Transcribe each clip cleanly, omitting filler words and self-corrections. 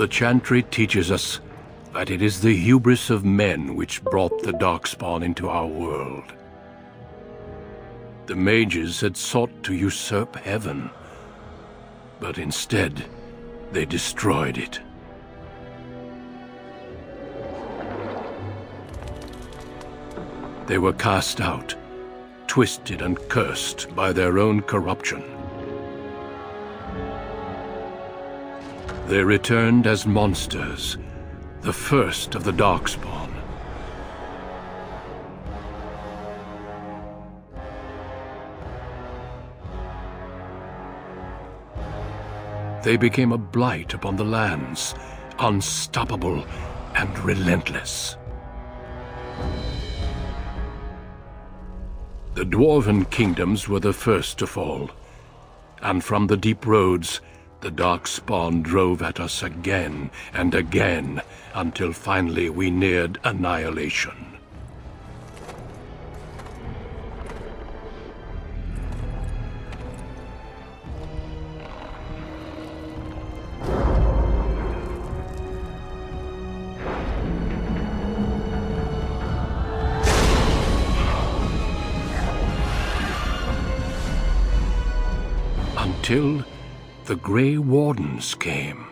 The Chantry teaches us that it is the hubris of men which brought the Darkspawn into our world. The mages had sought to usurp heaven, but instead they destroyed it. They were cast out, twisted and cursed by their own corruption. They returned as monsters, the first of the Darkspawn. They became a blight upon the lands, unstoppable and relentless. The Dwarven kingdoms were the first to fall, and from the deep roads, the Darkspawn drove at us again and again, until finally we neared annihilation. Until the Grey Wardens came.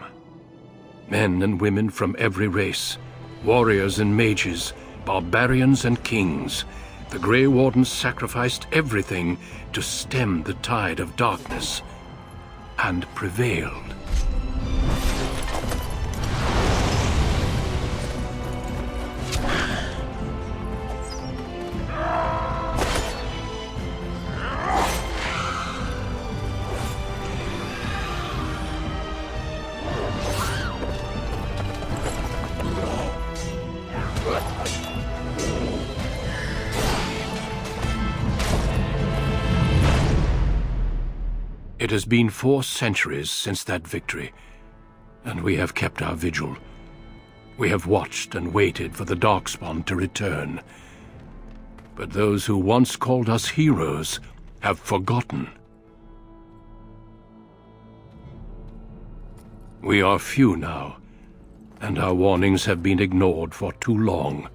Men and women from every race, warriors and mages, barbarians and kings. The Grey Wardens sacrificed everything to stem the tide of darkness, and prevailed. It has been 4 centuries since that victory, and we have kept our vigil. We have watched and waited for the Darkspawn to return. But those who once called us heroes have forgotten. We are few now, and our warnings have been ignored for too long.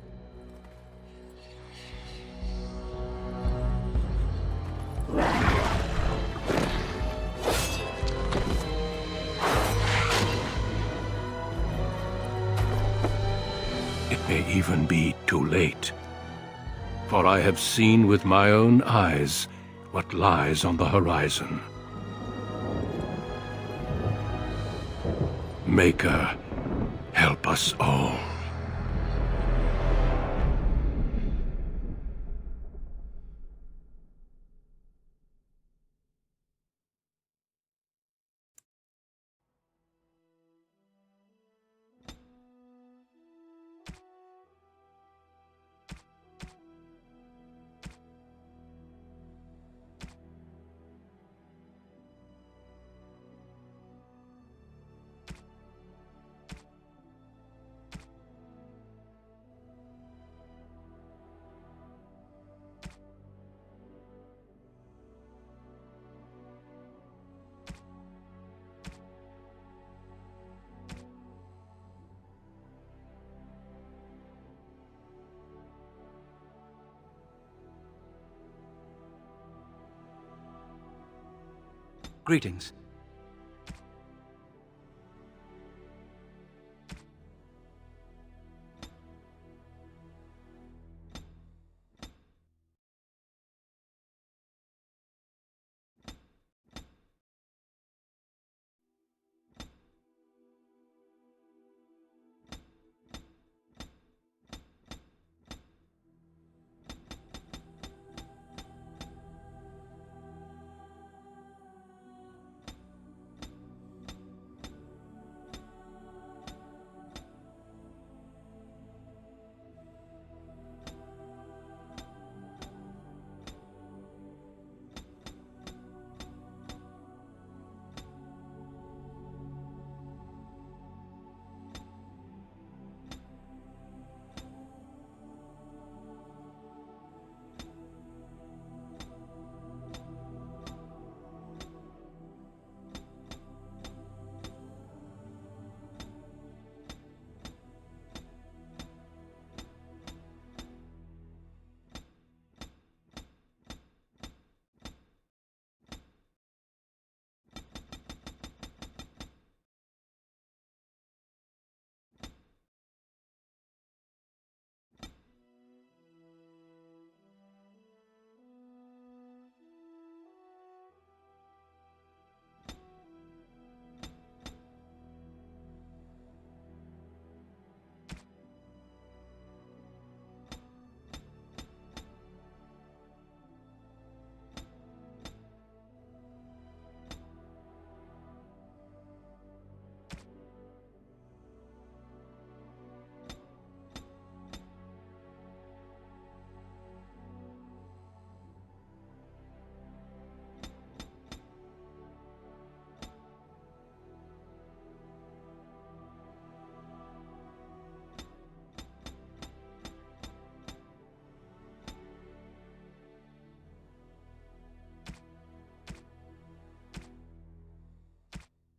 It may even be too late, for I have seen with my own eyes what lies on the horizon. Maker, help us all. Greetings.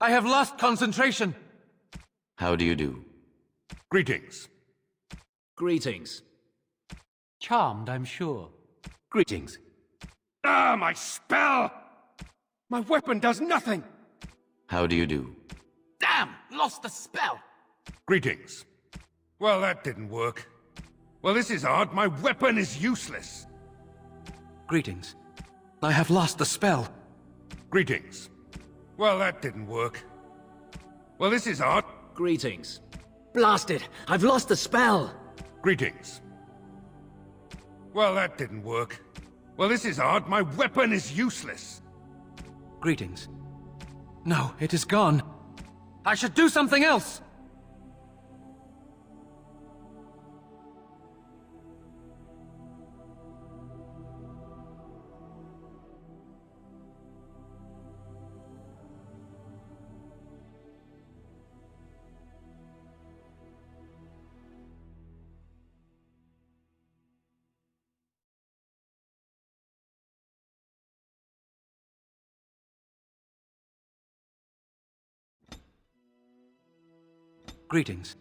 I have lost concentration. How do you do? Greetings. Greetings. Charmed, I'm sure. Greetings. Ah, my spell! My weapon does nothing! How do you do? Damn! Lost the spell! Greetings. Well, that didn't work. Well, this is odd. My weapon is useless. Greetings. I have lost the spell. Greetings. Well, that didn't work. Well, this is odd. Greetings. Blast it! I've lost the spell! Greetings. Well, that didn't work. Well, this is odd. My weapon is useless. Greetings. No, it is gone. I should do something else! Greetings.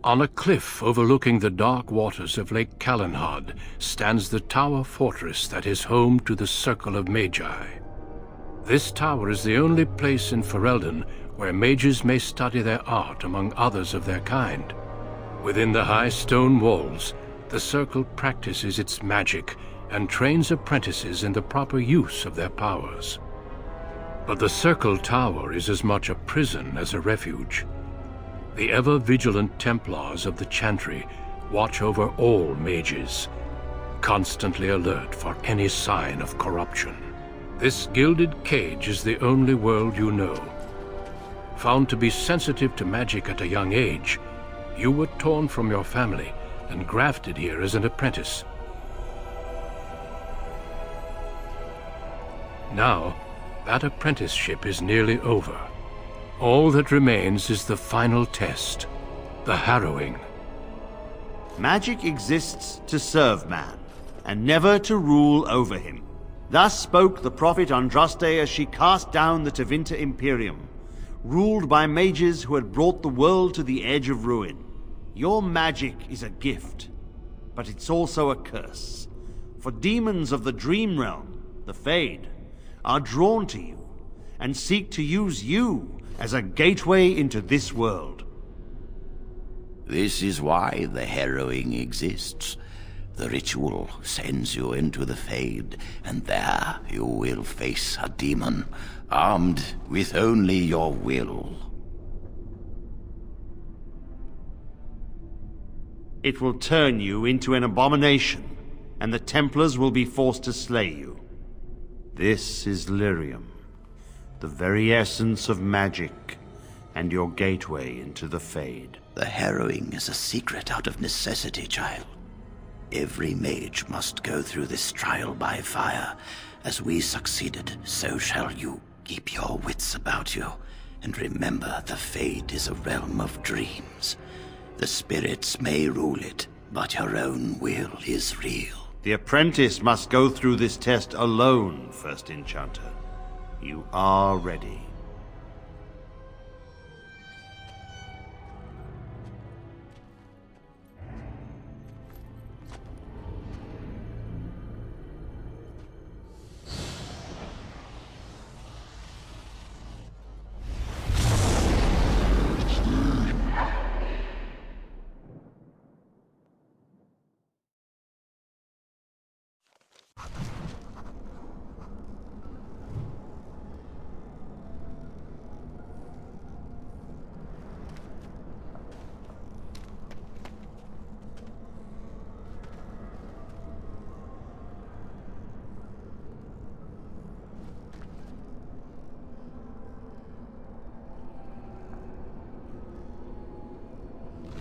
On a cliff overlooking the dark waters of Lake Calenhad stands the tower fortress that is home to the Circle of Magi. This tower is the only place in Ferelden where mages may study their art among others of their kind. Within the high stone walls, The Circle practices its magic and trains apprentices in the proper use of their powers. But the Circle Tower is as much a prison as a refuge. The ever-vigilant Templars of the Chantry watch over all mages, constantly alert for any sign of corruption. This gilded cage is the only world you know. Found to be sensitive to magic at a young age, you were torn from your family and grafted here as an apprentice. Now, that apprenticeship is nearly over. All that remains is the final test, the harrowing. Magic exists to serve man, and never to rule over him. Thus spoke the prophet Andraste as she cast down the Tevinter Imperium, ruled by mages who had brought the world to the edge of ruin. Your magic is a gift, but it's also a curse. For demons of the Dream Realm, the Fade, are drawn to you, and seek to use you as a gateway into this world. This is why the harrowing exists. The ritual sends you into the Fade, and there you will face a demon, armed with only your will. It will turn you into an abomination, and the Templars will be forced to slay you. This is Lyrium, the very essence of magic, and your gateway into the Fade. The harrowing is a secret out of necessity, child. Every mage must go through this trial by fire. As we succeeded, so shall you. Keep your wits about you, and remember the Fade is a realm of dreams. The spirits may rule it, but your own will is real. The apprentice must go through this test alone, First Enchanter. You are ready.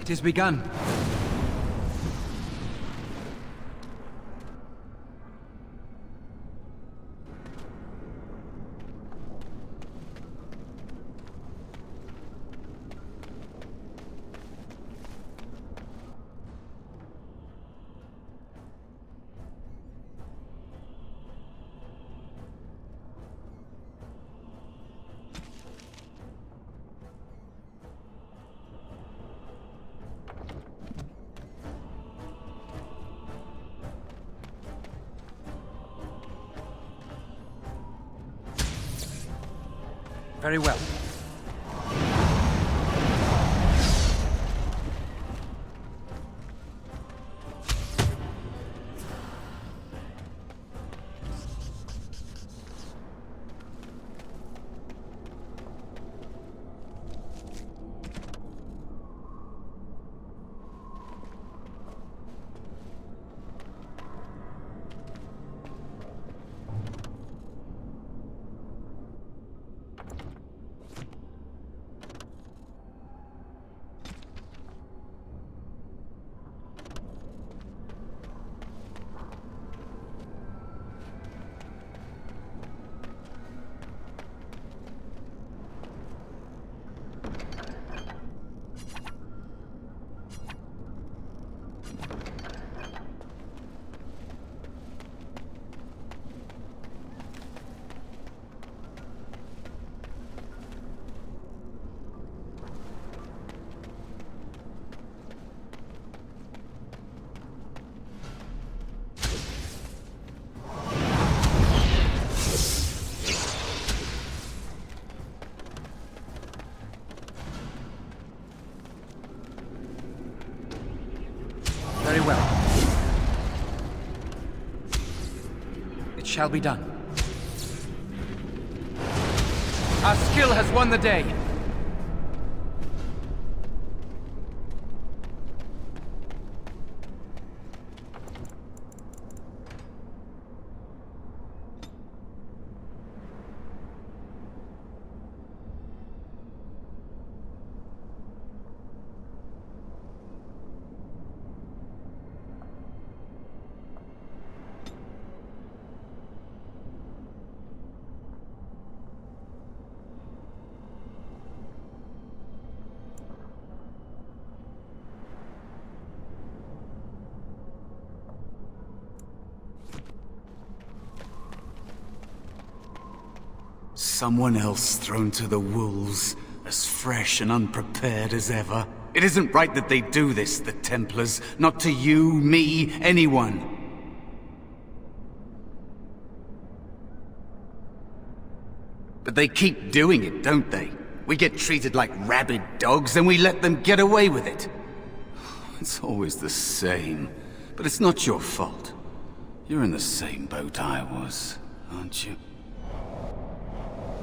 It is begun. Very well. shall be done. Our skill has won the day. Someone else thrown to the wolves, as fresh and unprepared as ever. It isn't right that they do this, the Templars. Not to you, me, anyone. But they keep doing it, don't they? We get treated like rabid dogs, and we let them get away with it. It's always the same. But it's not your fault. You're in the same boat I was, aren't you?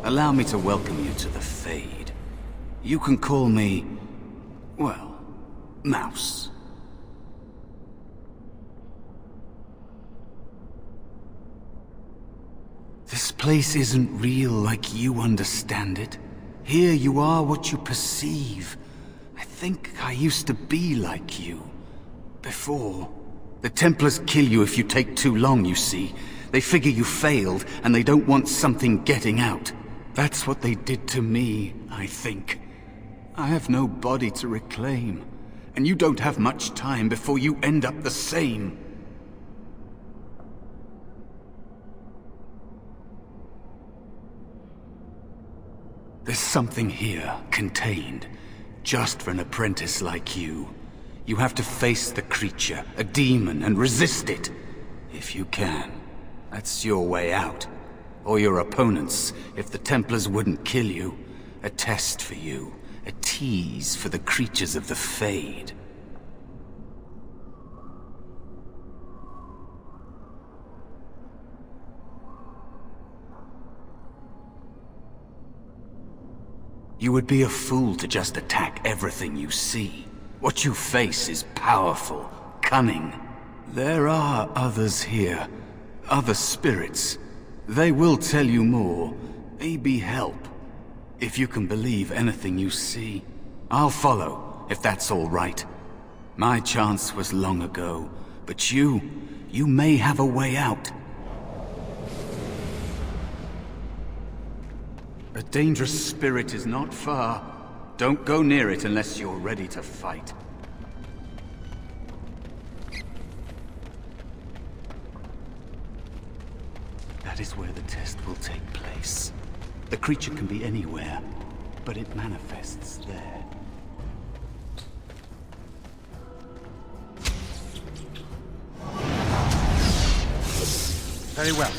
Allow me to welcome you to the Fade. You can call me, well, Mouse. This place isn't real like you understand it. Here you are what you perceive. I think I used to be like you. Before. The Templars kill you if you take too long, you see. They figure you failed, and they don't want something getting out. That's what they did to me, I think. I have no body to reclaim, and you don't have much time before you end up the same. There's something here, contained, just for an apprentice like you. You have to face the creature, a demon, and resist it, if you can. That's your way out. Or your opponents, if the Templars wouldn't kill you. A test for you. A tease for the creatures of the Fade. You would be a fool to just attack everything you see. What you face is powerful, cunning. There are others here. Other spirits. They will tell you more, maybe help, if you can believe anything you see. I'll follow, if that's all right. My chance was long ago, but you may have a way out. A dangerous spirit is not far. Don't go near it unless you're ready to fight. That is where the test will take place. The creature can be anywhere, but it manifests there. Very well.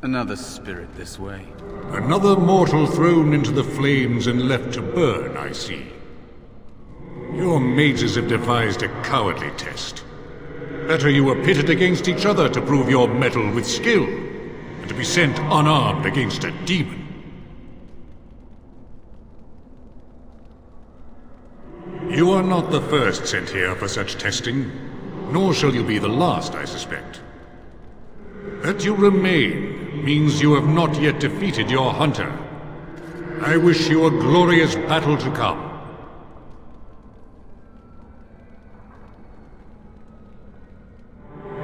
Another spirit this way. Another mortal thrown into the flames and left to burn, I see. Your mages have devised a cowardly test. Better you were pitted against each other to prove your mettle with skill, and to be sent unarmed against a demon. You are not the first sent here for such testing, nor shall you be the last, I suspect. That you remain means you have not yet defeated your hunter. I wish you a glorious battle to come.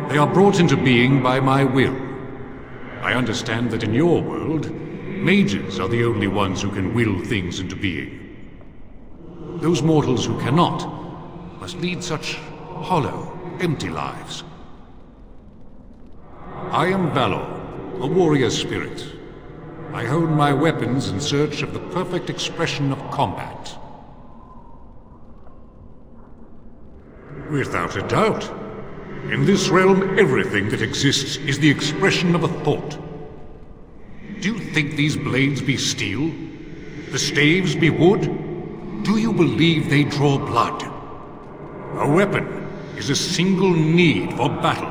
They are brought into being by my will. I understand that in your world, mages are the only ones who can will things into being. Those mortals who cannot must lead such hollow, empty lives. I am Valor, a warrior spirit, I hone my weapons in search of the perfect expression of combat. Without a doubt. In this realm, everything that exists is the expression of a thought. Do you think these blades be steel? The staves be wood? Do you believe they draw blood? A weapon is a single need for battle,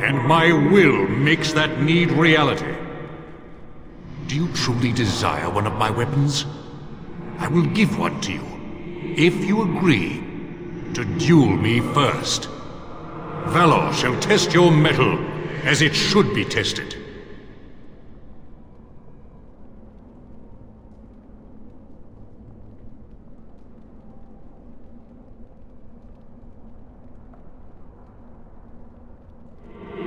and my will makes that need reality. Do you truly desire one of my weapons? I will give one to you, if you agree to duel me first. Valor shall test your mettle as it should be tested.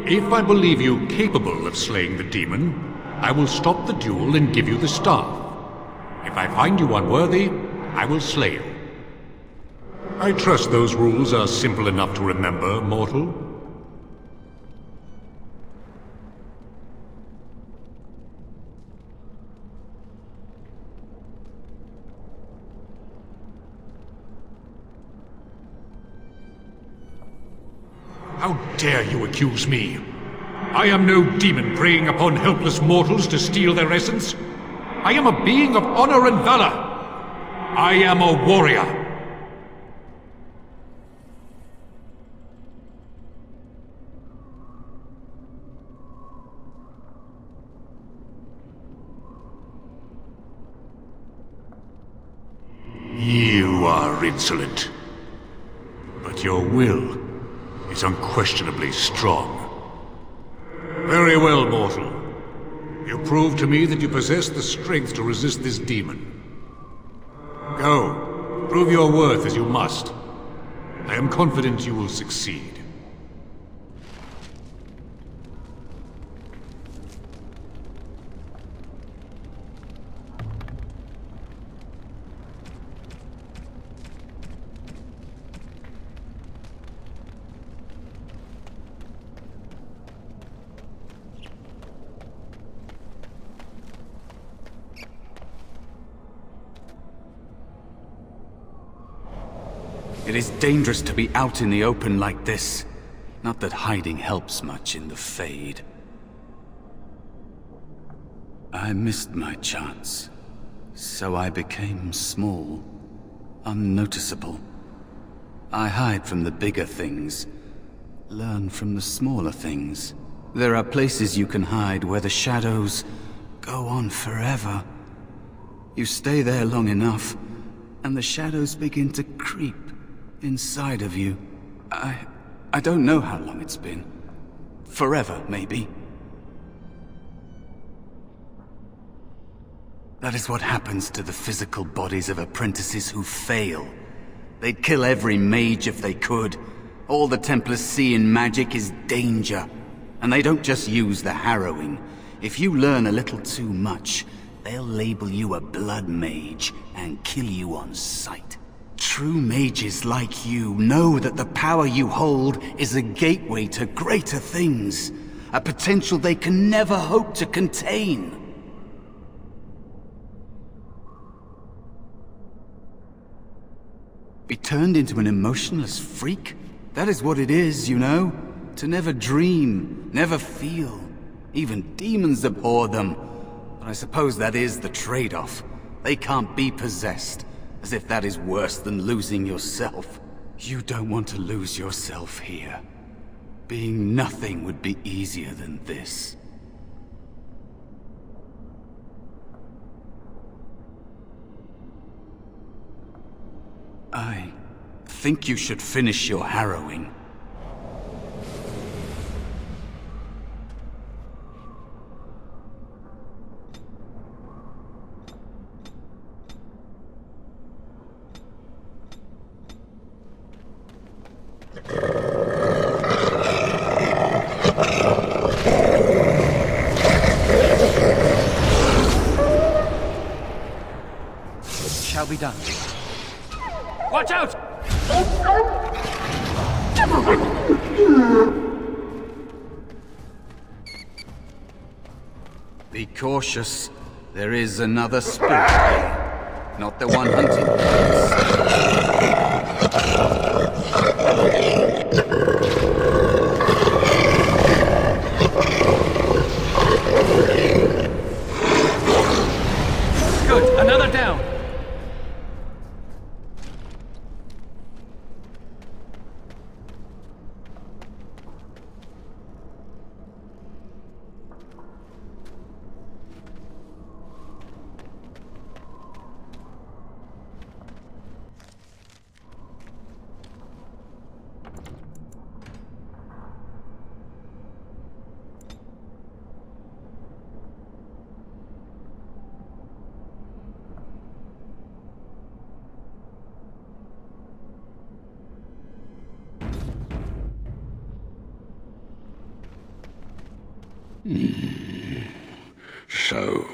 If I believe you capable of slaying the demon, I will stop the duel and give you the staff. If I find you unworthy, I will slay you. I trust those rules are simple enough to remember, mortal. How dare you accuse me? I am no demon preying upon helpless mortals to steal their essence. I am a being of honor and valor. I am a warrior. You are insolent, but your will is unquestionably strong. Very well, mortal. You prove to me that you possess the strength to resist this demon. Go, prove your worth as you must. I am confident you will succeed. It is dangerous to be out in the open like this. Not that hiding helps much in the Fade. I missed my chance, so I became small, unnoticeable. I hide from the bigger things, learn from the smaller things. There are places you can hide where the shadows go on forever. You stay there long enough, and the shadows begin to creep inside of you. I don't know how long it's been. Forever, maybe. That is what happens to the physical bodies of apprentices who fail. They'd kill every mage if they could. All the Templars see in magic is danger. And they don't just use the harrowing. If you learn a little too much, they'll label you a blood mage and kill you on sight. True mages like you know that the power you hold is a gateway to greater things, a potential they can never hope to contain. Be turned into an emotionless freak? That is what it is, you know? To never dream, never feel. Even demons abhor them. But I suppose that is the trade-off. They can't be possessed. As if that is worse than losing yourself. You don't want to lose yourself here. Being nothing would be easier than this. I think you should finish your harrowing. Shall be done. Watch out! Be cautious. There is another spirit here. Not the one hunting birds. Good, another down. So,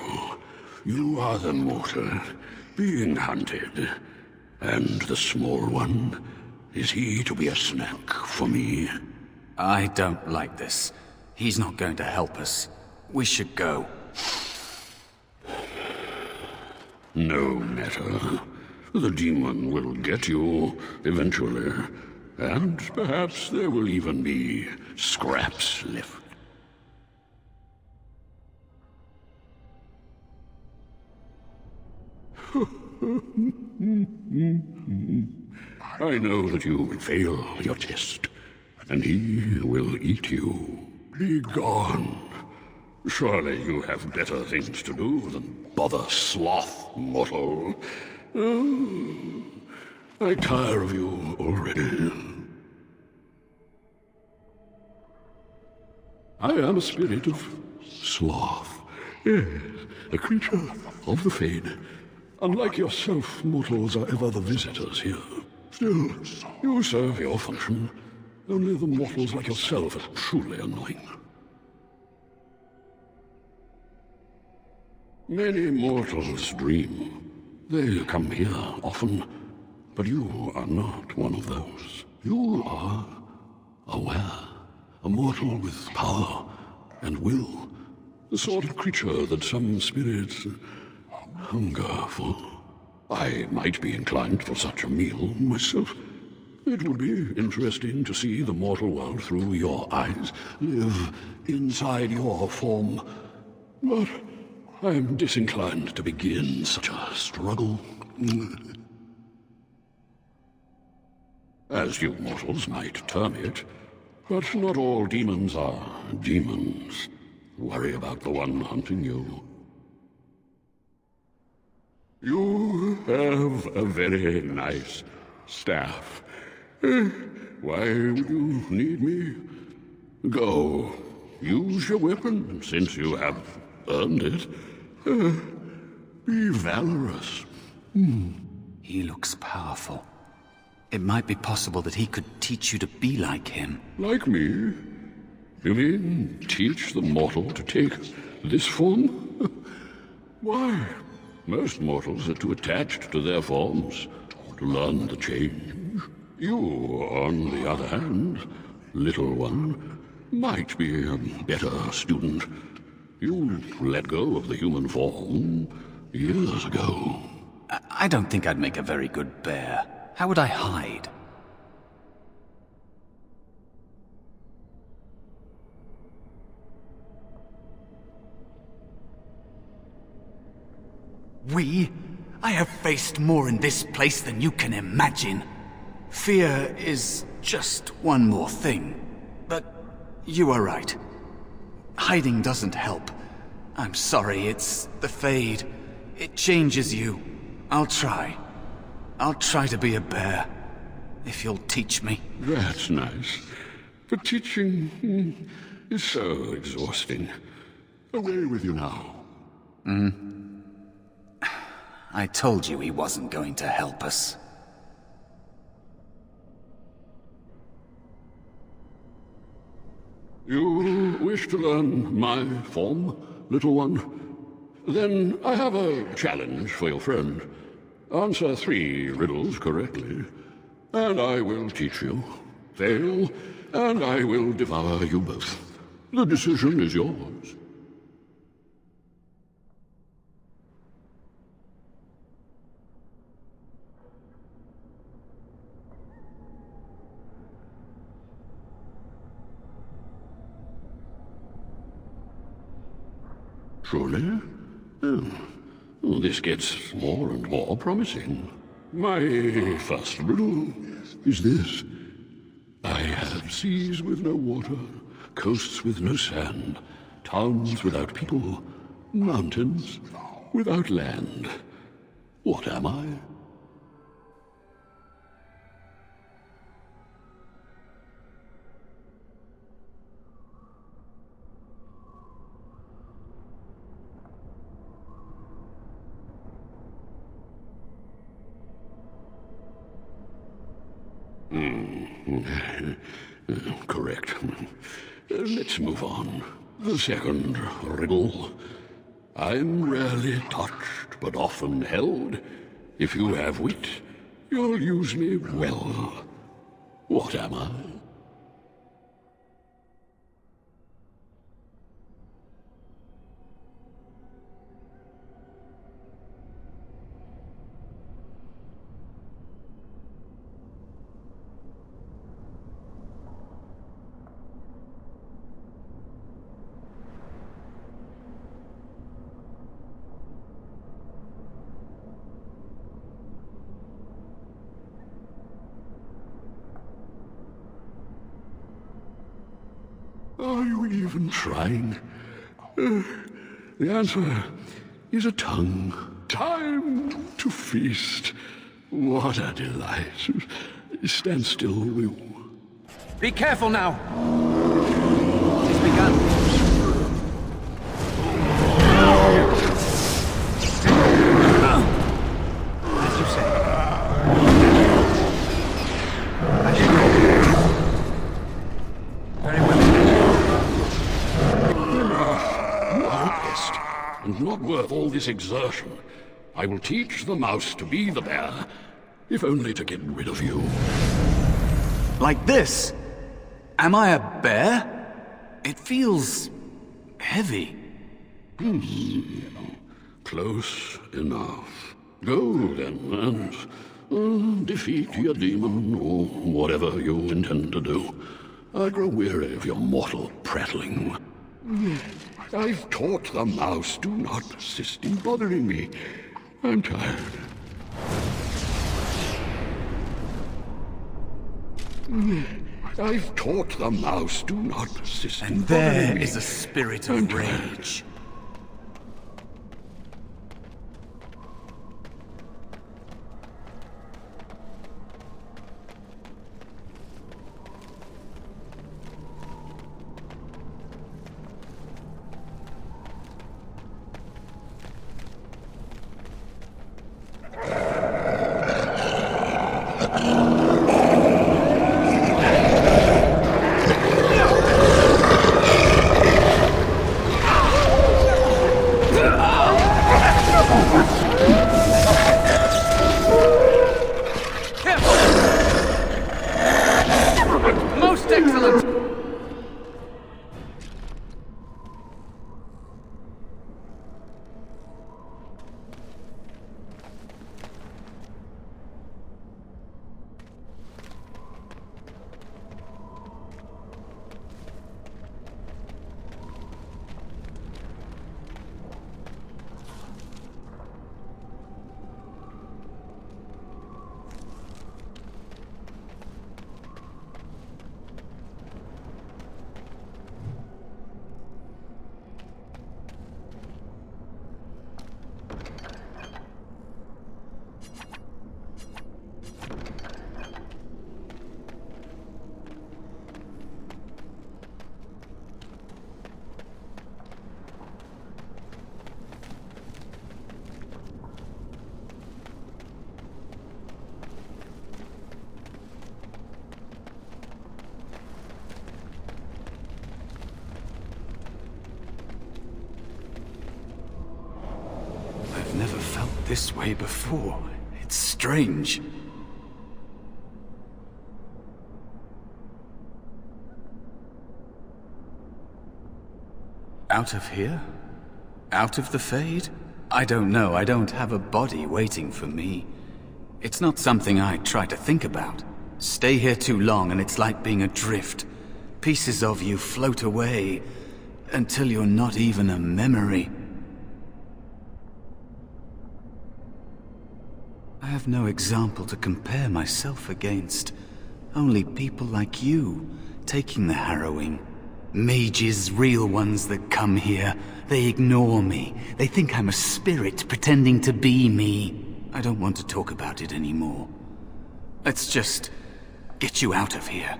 you are the mortal being hunted. And the small one, is he to be a snack for me? I don't like this. He's not going to help us. We should go. No matter. The demon will get you eventually. And perhaps there will even be scraps left. I know that you will fail your test, and he will eat you. Be gone. Surely you have better things to do than bother sloth, mortal. Oh, I tire of you already. I am a spirit of sloth. Yes, a creature of the Fade. Unlike yourself, mortals are ever the visitors here. Still, you serve your function. Only the mortals like yourself are truly annoying. Many mortals dream. They come here often, but you are not one of those. You are aware, a mortal with power and will, the sort of creature that some spirits hunger for. I might be inclined for such a meal myself. It would be interesting to see the mortal world through your eyes, live inside your form. But I am disinclined to begin such a struggle. As you mortals might term it, but not all demons are demons. Worry about the one hunting you. You have a very nice staff. Why would you need me? Go. Use your weapon, since you have earned it. Be valorous. He looks powerful. It might be possible that he could teach you to be like him. Like me? You mean teach the mortal to take this form? Why? Most mortals are too attached to their forms to learn the change. You, on the other hand, little one, might be a better student. You let go of the human form years ago. I don't think I'd make a very good bear. How would I hide? I have faced more in this place than you can imagine. Fear is just one more thing. But you are right. Hiding doesn't help. I'm sorry, it's the Fade. It changes you. I'll try. I'll try to be a bear. If you'll teach me. That's nice. But teaching is so exhausting. Away with you now. I told you he wasn't going to help us. You wish to learn my form, little one? Then I have a challenge for your friend. Answer 3 riddles correctly, and I will teach you. Fail, and I will devour you both. The decision is yours. Truly? Oh, this gets more and more promising. My first riddle is this. I have seas with no water, coasts with no sand, towns without people, mountains without land. What am I? Correct. Let's move on. The second riddle. I'm rarely touched, but often held. If you have wit, you'll use me well. What am I? Are you even trying? The answer is a tongue. Time to feast. What a delight. Stand still, will you? Be careful now! It's begun. As you say. I should go. Very well. You are a pest, and not worth all this exertion. I will teach the mouse to be the bear, if only to get rid of you. Like this? Am I a bear? It feels heavy. Close enough. Go then, and defeat your demon, or whatever you intend to do. I grow weary of your mortal prattling. I've taught the mouse, do not persist in bothering me. I'm tired. I've taught the mouse, do not persist in And bothering there me. is a spirit of rage. Most excellent! I've never felt this way before. It's strange. Out of here? Out of the Fade? I don't know. I don't have a body waiting for me. It's not something I try to think about. Stay here too long and it's like being adrift. Pieces of you float away until you're not even a memory. have no example to compare myself against. Only people like you, taking the harrowing. Mages, real ones that come here. They ignore me. They think I'm a spirit pretending to be me. I don't want to talk about it anymore. Let's just get you out of here.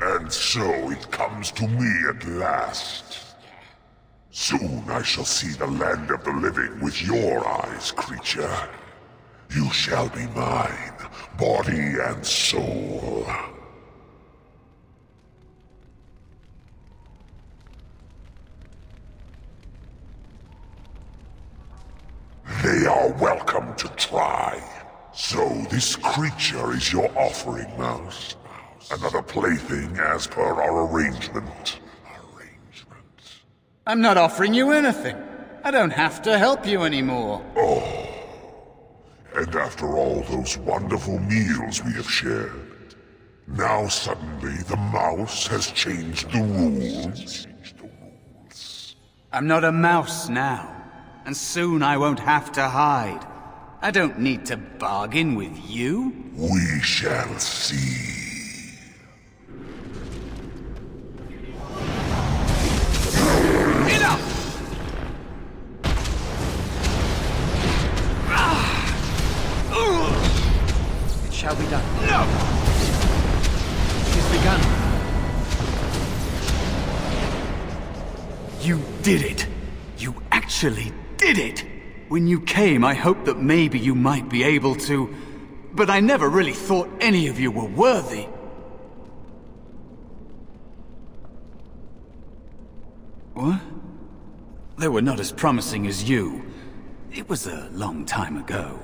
And so it comes to me at last. Soon I shall see the land of the living with your eyes, creature. You shall be mine, body and soul. They are welcome to try. So this creature is your offering, Mouse. Another plaything as per our arrangement. I'm not offering you anything. I don't have to help you anymore. Oh. And after all those wonderful meals we have shared, now suddenly the mouse has changed the rules? I'm not a mouse now, and soon I won't have to hide. I don't need to bargain with you. We shall see. Enough! It shall be done. No! It is begun. You did it! You actually did it! When you came, I hoped that maybe you might be able to, but I never really thought any of you were worthy. What? They were not as promising as you. It was a long time ago.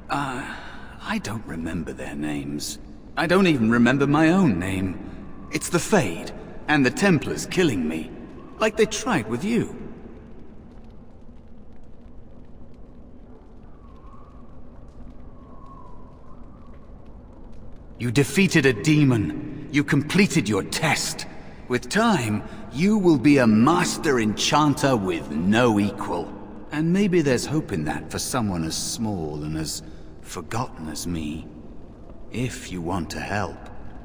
I don't remember their names. I don't even remember my own name. It's the Fade, and the Templars killing me, like they tried with you. You defeated a demon. You completed your test. With time, you will be a master enchanter with no equal. And maybe there's hope in that for someone as small and as forgotten as me. If you want to help,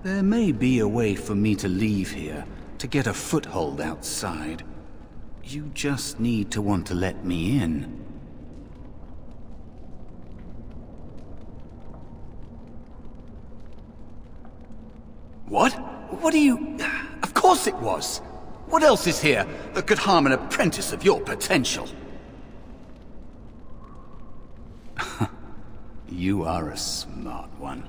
there may be a way for me to leave here, to get a foothold outside. You just need to want to let me in. What? What are you... Of course it was! What else is here that could harm an apprentice of your potential? You are a smart one.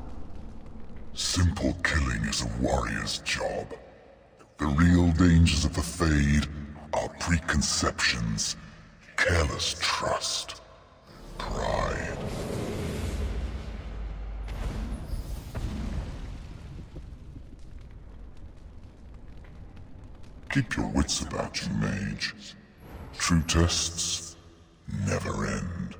Simple killing is a warrior's job. The real dangers of the Fade are preconceptions, careless trust, pride. Keep your wits about you, mage. True tests never end.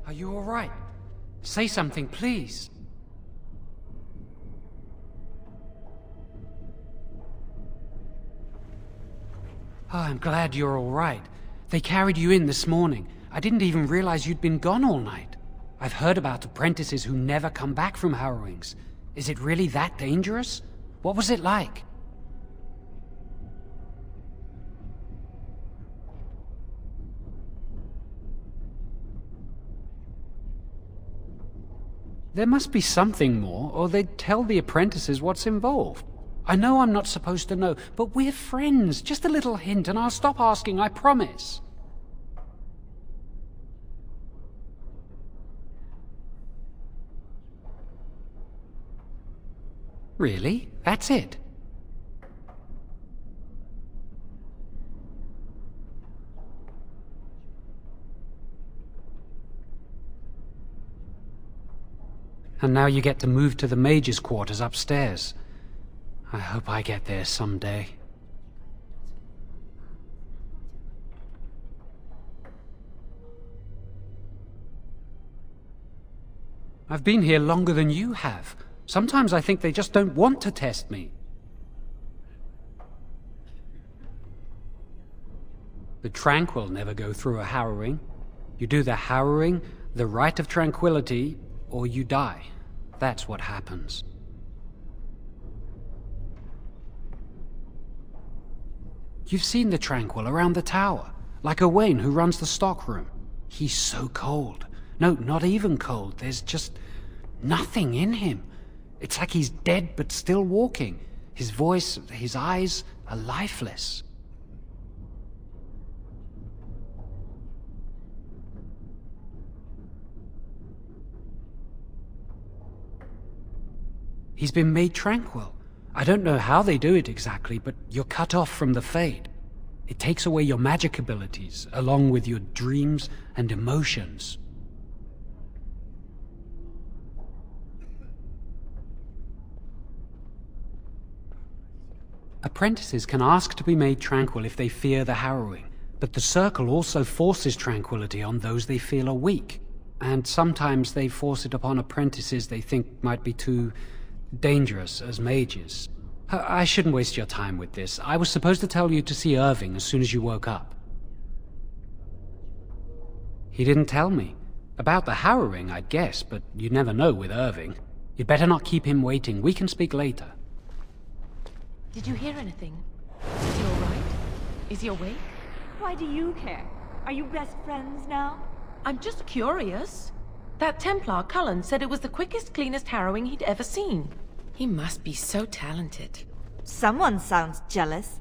Are you all right? Say something, please. Oh, I'm glad you're all right. They carried you in this morning. I didn't even realize you'd been gone all night. I've heard about apprentices who never come back from harrowings. Is it really that dangerous? What was it like? There must be something more, or they'd tell the apprentices what's involved. I know I'm not supposed to know, but we're friends. Just a little hint and I'll stop asking, I promise. Really? That's it? And now you get to move to the mage's quarters upstairs. I hope I get there someday. I've been here longer than you have. Sometimes I think they just don't want to test me. The Tranquil never go through a harrowing. You do the harrowing, the rite of tranquility, or you die. That's what happens. You've seen the Tranquil around the tower, like Owain who runs the stockroom. He's so cold. No, not even cold. There's just nothing in him. It's like he's dead but still walking. His voice, his eyes are lifeless. He's been made tranquil. I don't know how they do it exactly, but you're cut off from the Fade. It takes away your magic abilities, along with your dreams and emotions. Apprentices can ask to be made tranquil if they fear the harrowing, but the Circle also forces tranquility on those they feel are weak, and sometimes they force it upon apprentices they think might be too dangerous as mages. I shouldn't waste your time with this. I was supposed to tell you to see Irving as soon as you woke up. He didn't tell me. About the harrowing, I'd guess, but you'd never know with Irving. You'd better not keep him waiting. We can speak later. Did you hear anything? Is he alright? Is he awake? Why do you care? Are you best friends now? I'm just curious. That Templar, Cullen, said it was the quickest, cleanest harrowing he'd ever seen. He must be so talented. Someone sounds jealous.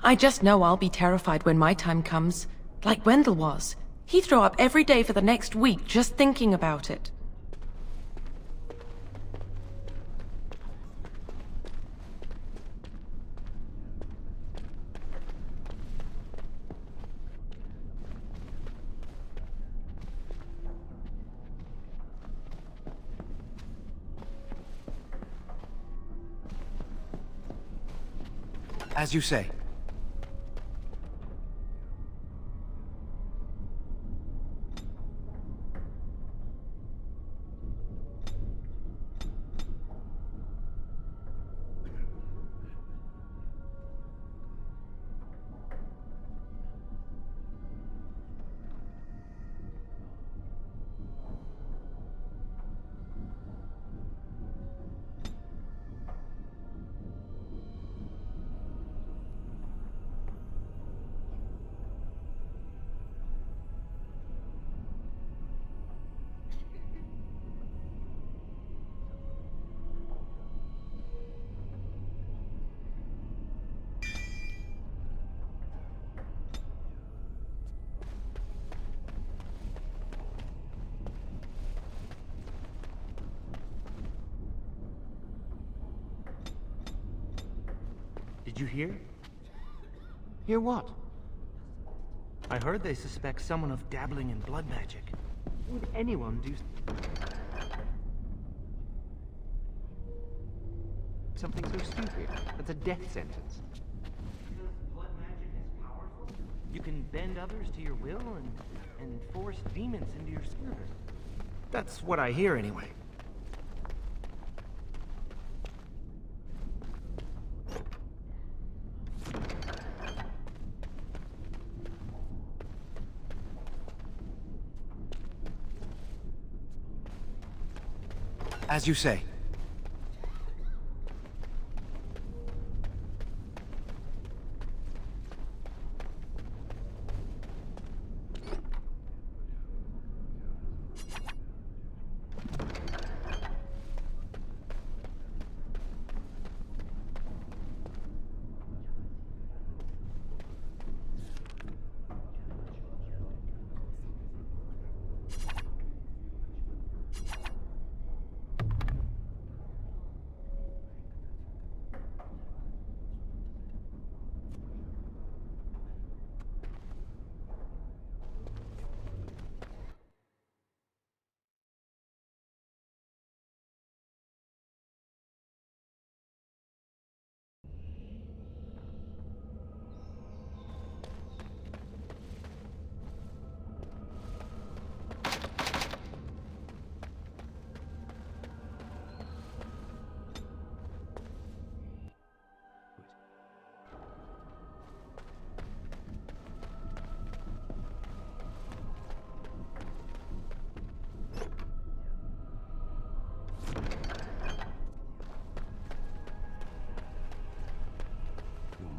I just know I'll be terrified when my time comes. Like Wendell was. He'd throw up every day for the next week just thinking about it. As you say. Did you hear? Hear what? I heard they suspect someone of dabbling in blood magic. Would anyone do something so stupid? That's a death sentence. Because blood magic is powerful? You can bend others to your will and force demons into your service. That's what I hear anyway. As you say.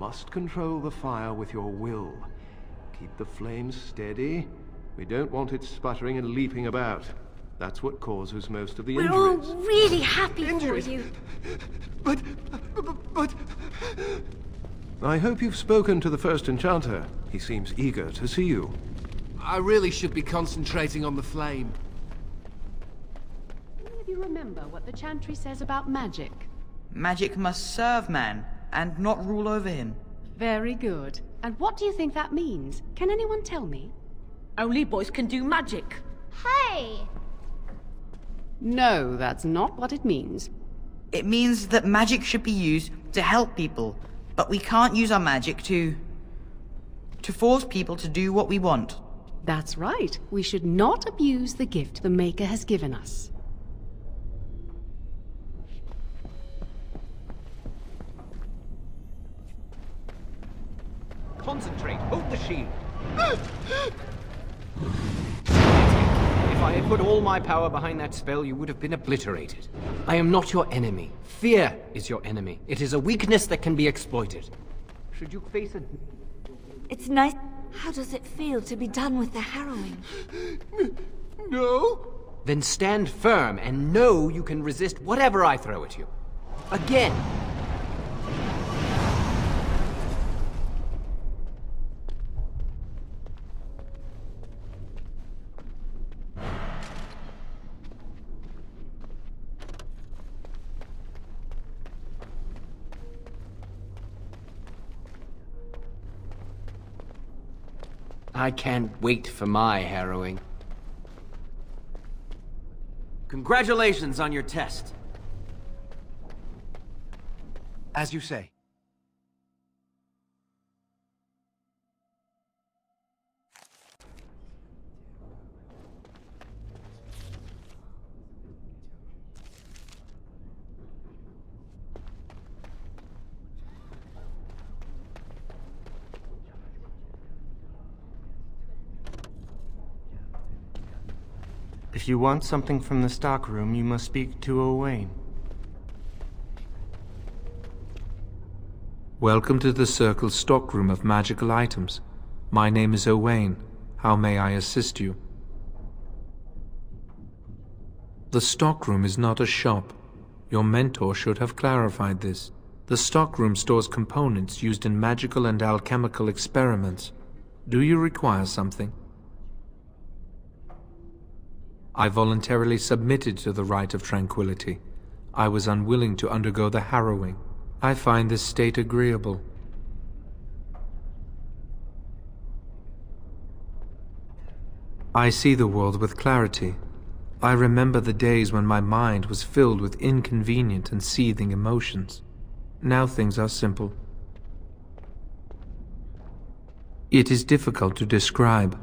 must control the fire with your will. Keep the flames steady. We don't want it sputtering and leaping about. That's what causes most of the We're injuries. all really happy Injuries? for you. But... I hope you've spoken to the first enchanter. He seems eager to see you. I really should be concentrating on the flame. Any of you remember what the chantry says about magic? Magic must serve man, and not rule over him. Very good. And what do you think that means? Can anyone tell me? Only boys can do magic. Hey! No, that's not what it means. It means that magic should be used to help people, but we can't use our magic to force people to do what we want. That's right. We should not abuse the gift the Maker has given us. Concentrate. Hold the shield. If I had put all my power behind that spell, you would have been obliterated. I am not your enemy. Fear is your enemy. It is a weakness that can be exploited. Should you face a... It's nice. How does it feel to be done with the harrowing? No? Then stand firm and know you can resist whatever I throw at you. Again. I can't wait for my harrowing. Congratulations on your test. As you say. If you want something from the stockroom, you must speak to Owain. Welcome to the Circle's stockroom of magical items. My name is Owain. How may I assist you? The stockroom is not a shop. Your mentor should have clarified this. The stockroom stores components used in magical and alchemical experiments. Do you require something? I voluntarily submitted to the right of tranquility. I was unwilling to undergo the harrowing. I find this state agreeable. I see the world with clarity. I remember the days when my mind was filled with inconvenient and seething emotions. Now things are simple. It is difficult to describe.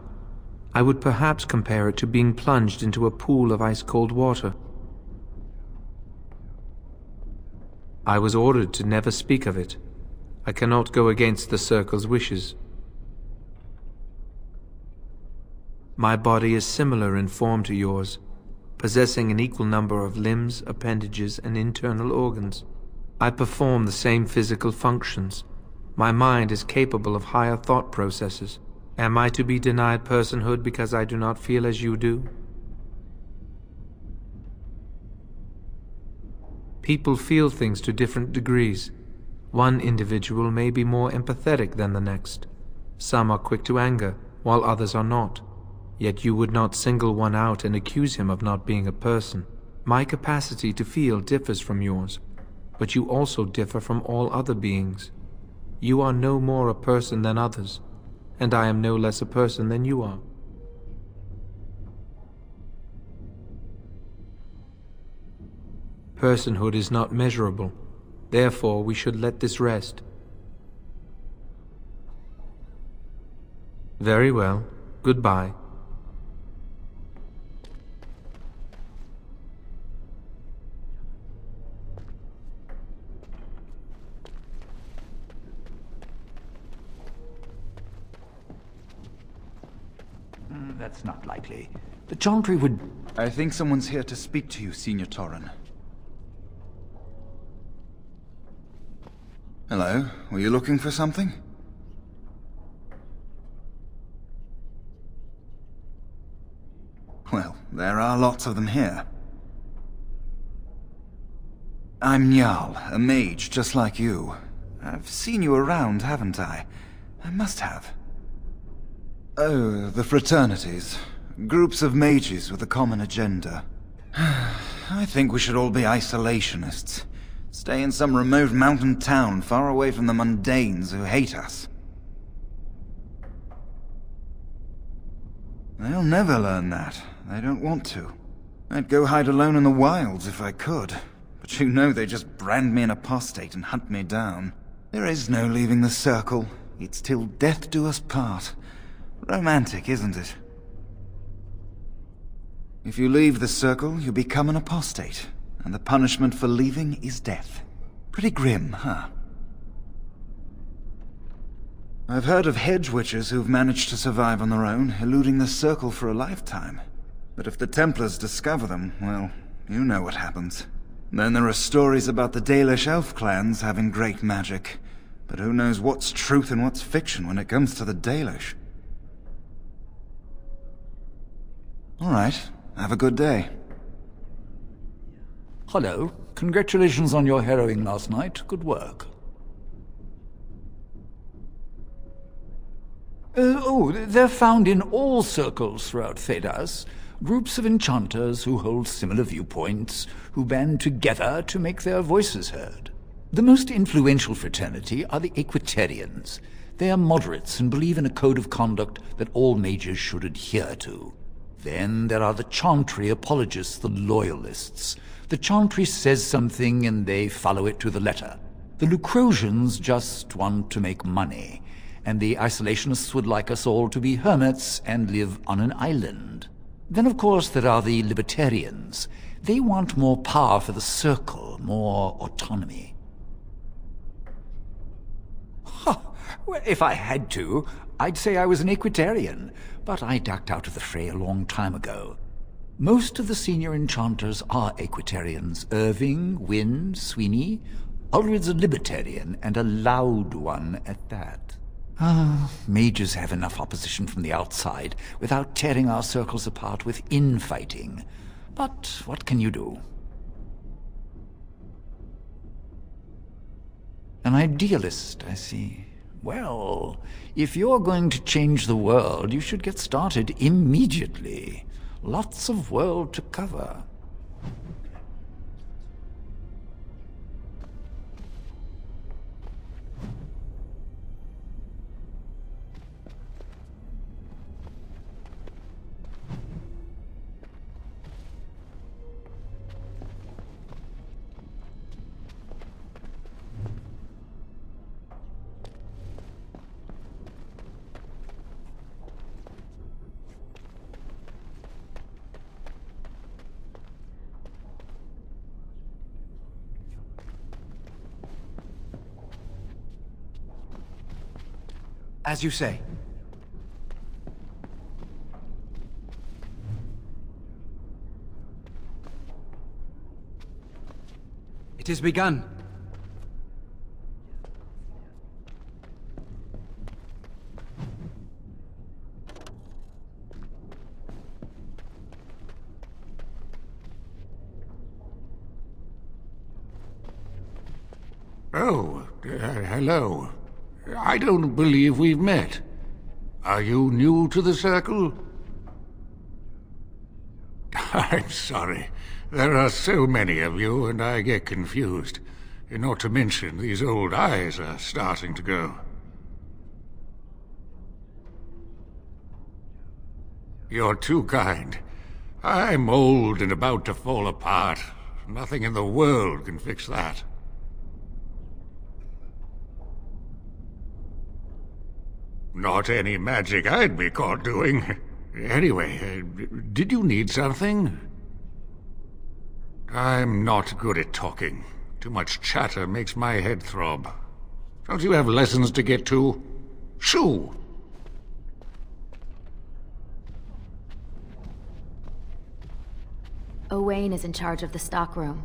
I would perhaps compare it to being plunged into a pool of ice-cold water. I was ordered to never speak of it. I cannot go against the Circle's wishes. My body is similar in form to yours, possessing an equal number of limbs, appendages, and internal organs. I perform the same physical functions. My mind is capable of higher thought processes. Am I to be denied personhood because I do not feel as you do? People feel things to different degrees. One individual may be more empathetic than the next. Some are quick to anger, while others are not. Yet you would not single one out and accuse him of not being a person. My capacity to feel differs from yours, but you also differ from all other beings. You are no more a person than others, and I am no less a person than you are. Personhood is not measurable. Therefore, we should let this rest. Very well. Goodbye. That's not likely. The chantry would... I think someone's here to speak to you, Senior Torren. Hello, were you looking for something? Well, there are lots of them here. I'm Njal, a mage just like you. I've seen you around, haven't I? I must have. Oh, the fraternities. Groups of mages with a common agenda. I think we should all be isolationists. Stay in some remote mountain town far away from the mundanes who hate us. They'll never learn that. They don't want to. I'd go hide alone in the wilds if I could. But you know they just brand me an apostate and hunt me down. There is no leaving the circle. It's till death do us part. Romantic, isn't it? If you leave the circle, you become an apostate. And the punishment for leaving is death. Pretty grim, huh? I've heard of hedge witches who've managed to survive on their own, eluding the circle for a lifetime. But if the Templars discover them, well, you know what happens. Then there are stories about the Dalish elf clans having great magic. But who knows what's truth and what's fiction when it comes to the Dalish? All right, have a good day. Hello. Congratulations on your harrowing last night. Good work. They're found in all circles throughout Thedas. Groups of enchanters who hold similar viewpoints, who band together to make their voices heard. The most influential fraternity are the Equitarians. They are moderates and believe in a code of conduct that all mages should adhere to. Then there are the Chantry apologists, the Loyalists. The Chantry says something and they follow it to the letter. The Lucrosians just want to make money, and the Isolationists would like us all to be hermits and live on an island. Then of course there are the Libertarians. They want more power for the Circle, more autonomy. Well, if I had to, I'd say I was an Equitarian, but I ducked out of the fray a long time ago. Most of the senior enchanters are Equitarians. Irving, Wynne, Sweeney. Ulrid's a Libertarian, and a loud one at that. Mages have enough opposition from the outside without tearing our circles apart with infighting. But what can you do? An idealist, I see. Well, if you're going to change the world, you should get started immediately. Lots of world to cover. As you say. It has begun. Oh, hello. I don't believe we've met. Are you new to the Circle? I'm sorry. There are so many of you, and I get confused. Not to mention, these old eyes are starting to go. You're too kind. I'm old and about to fall apart. Nothing in the world can fix that. Not any magic I'd be caught doing. Anyway, did you need something? I'm not good at talking. Too much chatter makes my head throb. Don't you have lessons to get to? Shoo! Owain is in charge of the stockroom.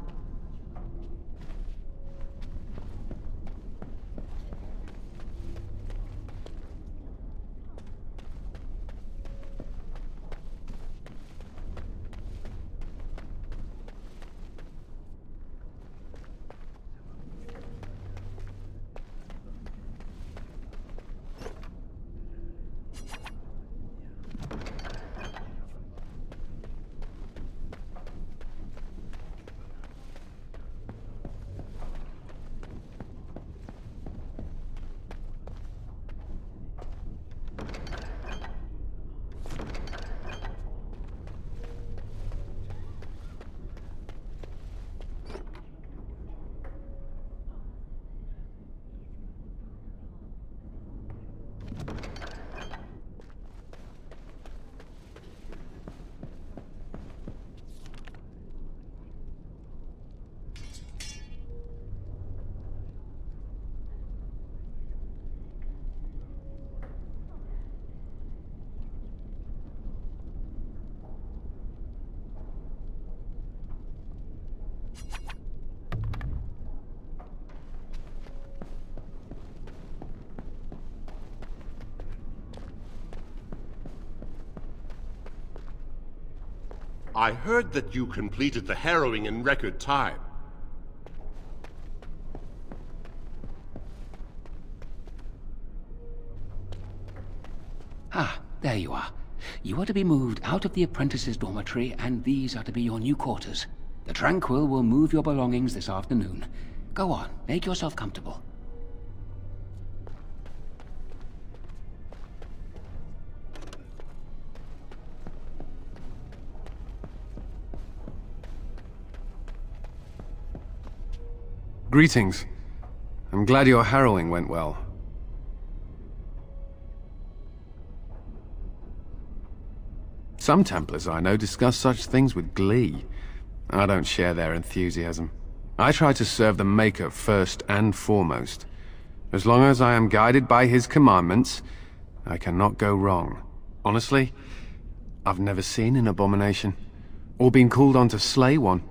I heard that you completed the harrowing in record time. Ah, there you are. You are to be moved out of the apprentices' dormitory, and these are to be your new quarters. The Tranquil will move your belongings this afternoon. Go on, make yourself comfortable. Greetings. I'm glad your harrowing went well. Some Templars I know discuss such things with glee. I don't share their enthusiasm. I try to serve the Maker first and foremost. As long as I am guided by his commandments, I cannot go wrong. Honestly, I've never seen an abomination, or been called on to slay one.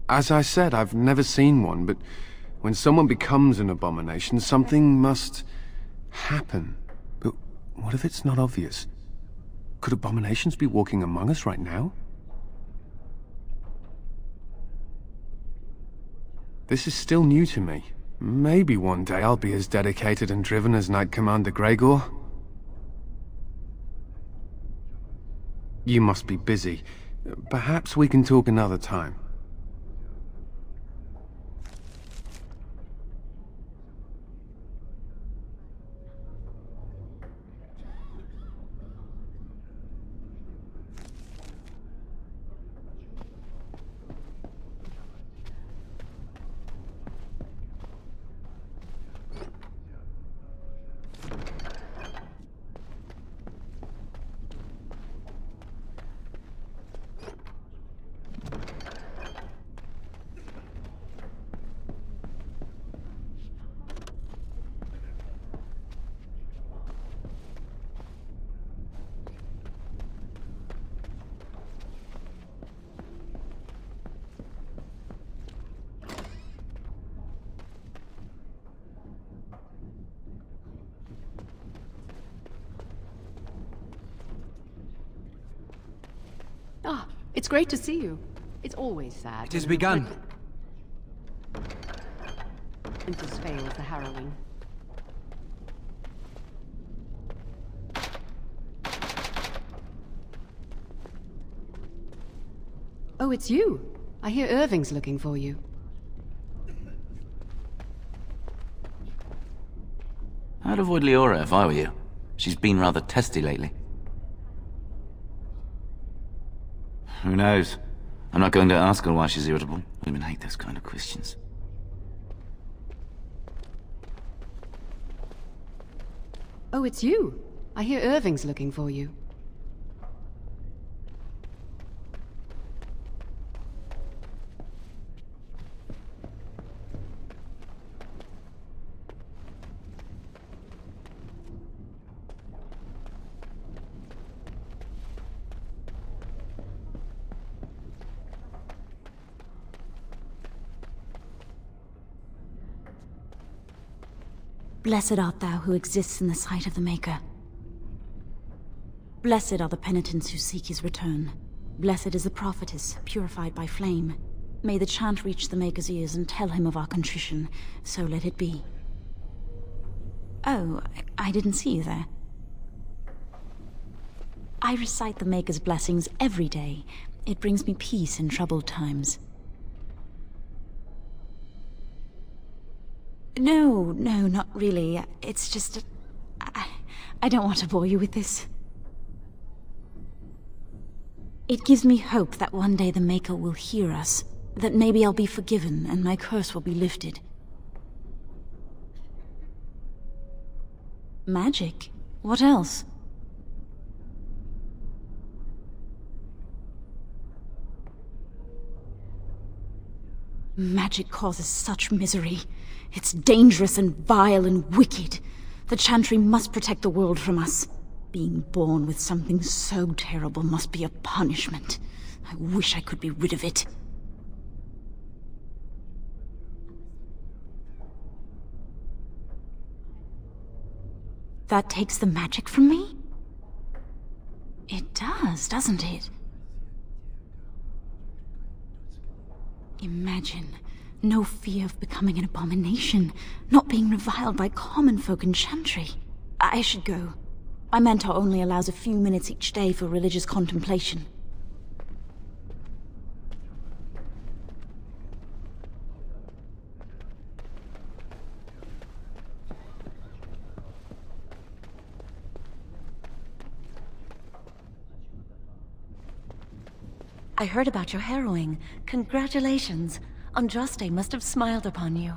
As I said, I've never seen one, but when someone becomes an abomination, something must happen. But what if it's not obvious? Could abominations be walking among us right now? This is still new to me. Maybe one day I'll be as dedicated and driven as Knight Commander Gregor. You must be busy. Perhaps we can talk another time. Ah, it's great to see you. It's always sad. It has begun. Apprentice fails the harrowing. Oh, it's you. I hear Irving's looking for you. I'd avoid Leora if I were you. She's been rather testy lately. Who knows? I'm not going to ask her why she's irritable. Women hate those kind of questions. Oh, it's you. I hear Irving's looking for you. Blessed art thou who exists in the sight of the Maker. Blessed are the penitents who seek his return. Blessed is the prophetess, purified by flame. May the chant reach the Maker's ears and tell him of our contrition, so let it be. Oh, I didn't see you there. I recite the Maker's blessings every day. It brings me peace in troubled times. No, not really. It's just... I don't want to bore you with this. It gives me hope that one day the Maker will hear us, that maybe I'll be forgiven and my curse will be lifted. Magic? What else? Magic causes such misery. It's dangerous and vile and wicked. The Chantry must protect the world from us. Being born with something so terrible must be a punishment. I wish I could be rid of it. that takes the magic from me? It does, doesn't it? Imagine. No fear of becoming an abomination, not being reviled by common folk in Chantry. I should go. My mentor only allows a few minutes each day for religious contemplation. I heard about your harrowing. Congratulations. Andraste must have smiled upon you.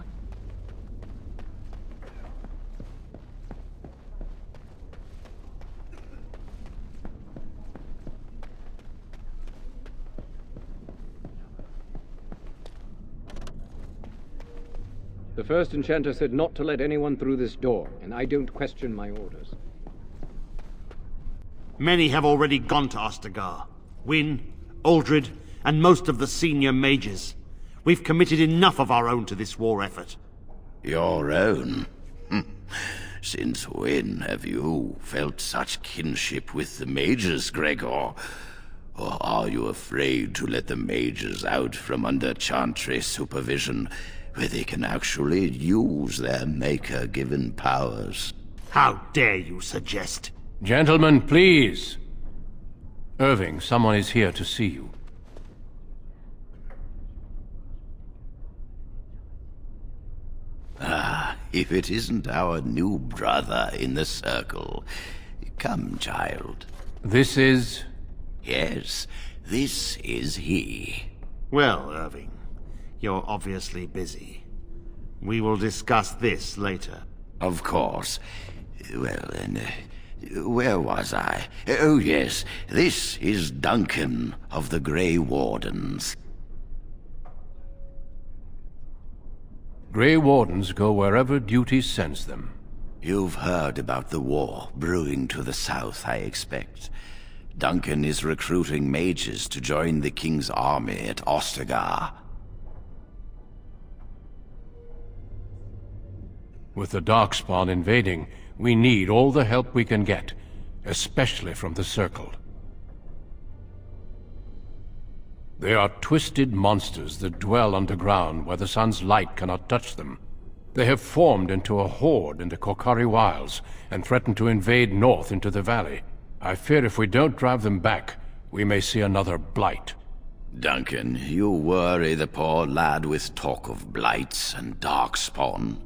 The first enchanter said not to let anyone through this door, and I don't question my orders. Many have already gone to Ostagar. Wynne, Aldred, and most of the senior mages. We've committed enough of our own to this war effort. Your own? Since when have you felt such kinship with the mages, Gregor? Or are you afraid to let the mages out from under Chantry supervision, where they can actually use their Maker-given powers? How dare you suggest? Gentlemen, please. Irving, someone is here to see you. Ah, if it isn't our new brother in the circle. Come, child. This is... Yes, this is he. Well, Irving, you're obviously busy. We will discuss this later. Of course. Well, then, where was I? Oh, yes, this is Duncan of the Grey Wardens. Grey Wardens go wherever duty sends them. You've heard about the war brewing to the south, I expect. Duncan is recruiting mages to join the King's army at Ostagar. With the Darkspawn invading, we need all the help we can get, especially from the Circle. They are twisted monsters that dwell underground where the sun's light cannot touch them. They have formed into a horde in the Korkari Wilds and threaten to invade north into the valley. I fear if we don't drive them back, we may see another blight. Duncan, you worry the poor lad with talk of blights and Darkspawn.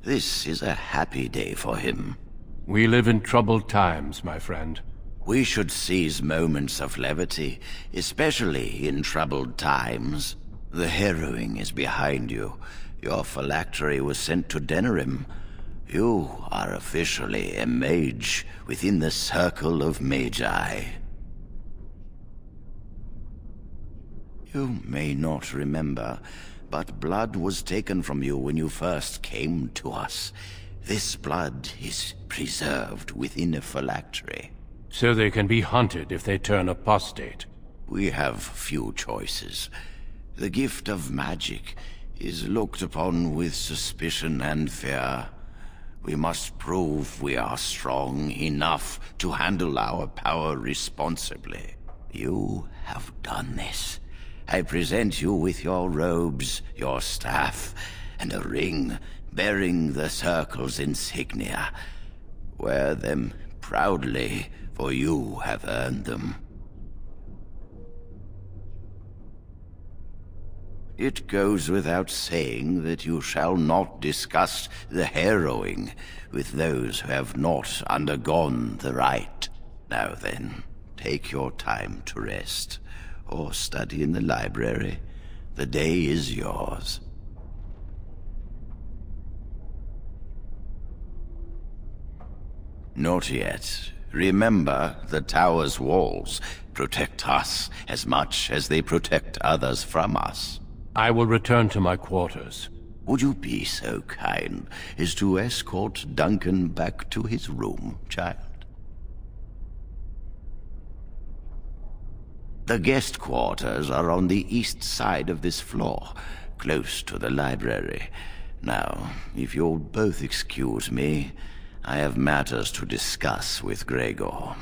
This is a happy day for him. We live in troubled times, my friend. We should seize moments of levity, especially in troubled times. The harrowing is behind you. Your phylactery was sent to Denerim. You are officially a mage within the circle of magi. You may not remember, but blood was taken from you when you first came to us. This blood is preserved within a phylactery. So they can be hunted if they turn apostate. We have few choices. The gift of magic is looked upon with suspicion and fear. We must prove we are strong enough to handle our power responsibly. You have done this. I present you with your robes, your staff, and a ring bearing the Circle's insignia. Wear them proudly, for you have earned them. It goes without saying that you shall not discuss the harrowing with those who have not undergone the rite. Now then, take your time to rest, or study in the library. The day is yours. Not yet. Remember, the tower's walls protect us as much as they protect others from us. I will return to my quarters. Would you be so kind as to escort Duncan back to his room, child? The guest quarters are on the east side of this floor, close to the library. Now, if you'll both excuse me, I have matters to discuss with Gregor.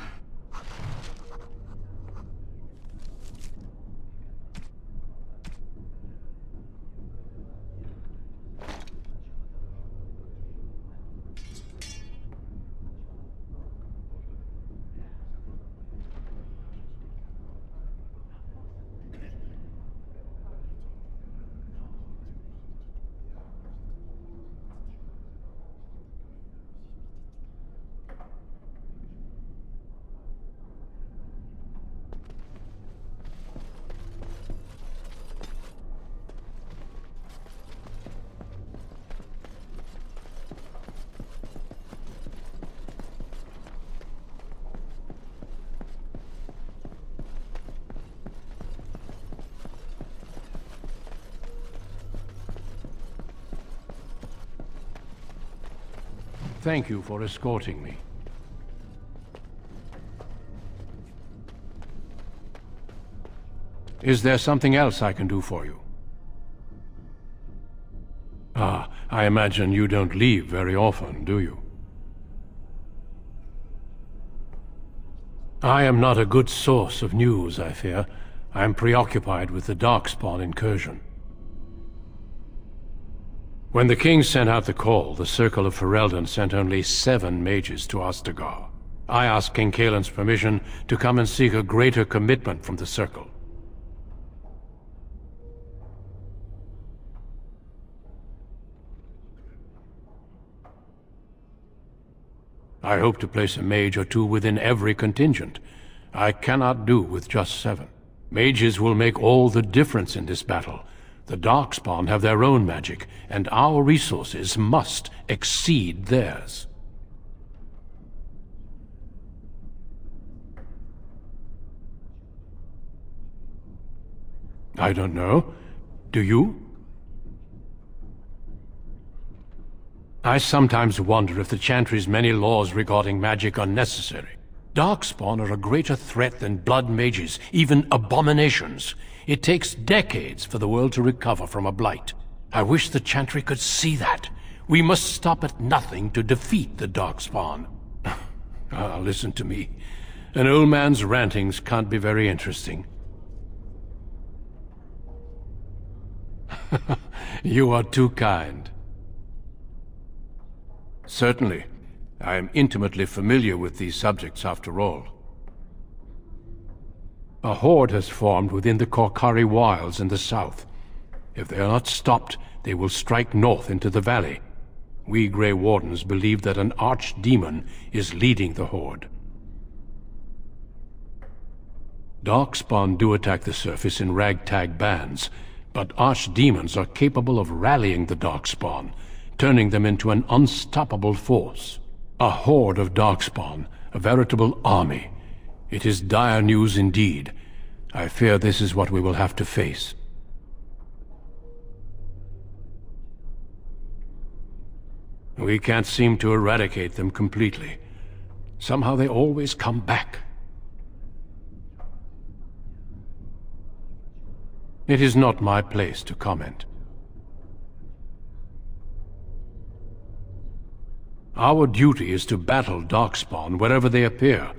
Thank you for escorting me. Is there something else I can do for you? Ah, I imagine you don't leave very often, do you? I am not a good source of news, I fear. I am preoccupied with the Darkspawn incursion. When the king sent out the call, the Circle of Ferelden sent only 7 mages to Ostagar. I asked King Kaelin's permission to come and seek a greater commitment from the Circle. I hope to place a mage or 2 within every contingent. I cannot do with just 7. Mages will make all the difference in this battle. The Darkspawn have their own magic, and our resources must exceed theirs. I don't know. Do you? I sometimes wonder if the Chantry's many laws regarding magic are necessary. Darkspawn are a greater threat than blood mages, even abominations. It takes decades for the world to recover from a blight. I wish the Chantry could see that. We must stop at nothing to defeat the Darkspawn. Listen to me. An old man's rantings can't be very interesting. You are too kind. Certainly. I am intimately familiar with these subjects, after all. A horde has formed within the Korkari wilds in the south. If they are not stopped, they will strike north into the valley. We Grey Wardens believe that an archdemon is leading the horde. Darkspawn do attack the surface in ragtag bands, but archdemons are capable of rallying the Darkspawn, turning them into an unstoppable force. A horde of Darkspawn, a veritable army. It is dire news indeed. I fear this is what we will have to face. We can't seem to eradicate them completely. Somehow they always come back. It is not my place to comment. Our duty is to battle Darkspawn wherever they appear.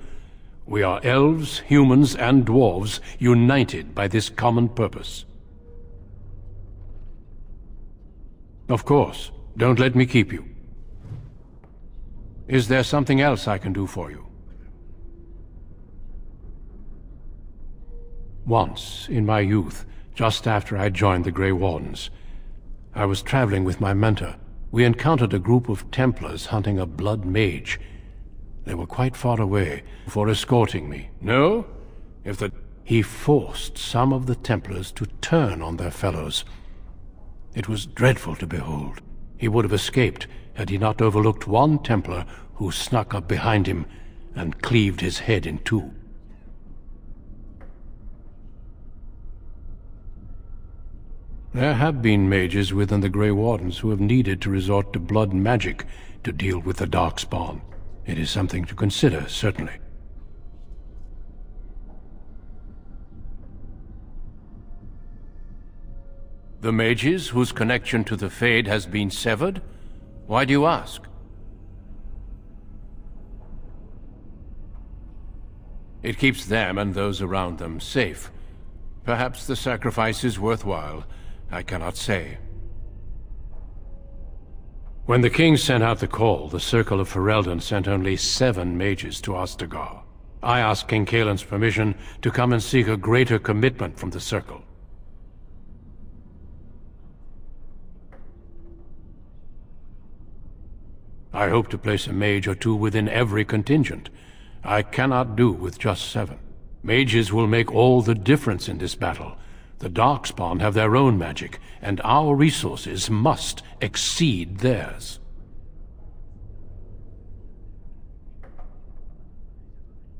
We are elves, humans, and dwarves united by this common purpose. Of course, don't let me keep you. Is there something else I can do for you? Once, in my youth, just after I joined the Grey Wardens, I was traveling with my mentor. We encountered a group of Templars hunting a blood mage. They were quite far away for escorting me. No? He forced some of the Templars to turn on their fellows. It was dreadful to behold. He would have escaped had he not overlooked one Templar who snuck up behind him and cleaved his head in 2. There have been mages within the Grey Wardens who have needed to resort to blood magic to deal with the Darkspawn. It is something to consider, certainly. The mages whose connection to the Fade has been severed? Why do you ask? It keeps them and those around them safe. Perhaps the sacrifice is worthwhile. I cannot say. When the king sent out the call, the Circle of Ferelden sent only 7 mages to Ostagar. I asked King Caelan's permission to come and seek a greater commitment from the Circle. I hope to place a mage or 2 within every contingent. I cannot do with just 7. Mages will make all the difference in this battle. The Darkspawn have their own magic, and our resources must exceed theirs.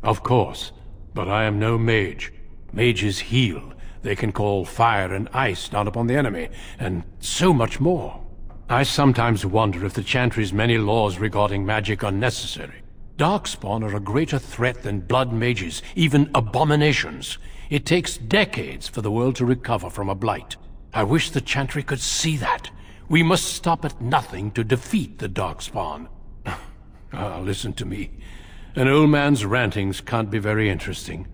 Of course, but I am no mage. Mages heal. They can call fire and ice down upon the enemy, and so much more. I sometimes wonder if the Chantry's many laws regarding magic are necessary. Darkspawn are a greater threat than blood mages, even abominations. It takes decades for the world to recover from a blight. I wish the Chantry could see that. We must stop at nothing to defeat the Darkspawn. Listen to me. An old man's rantings can't be very interesting.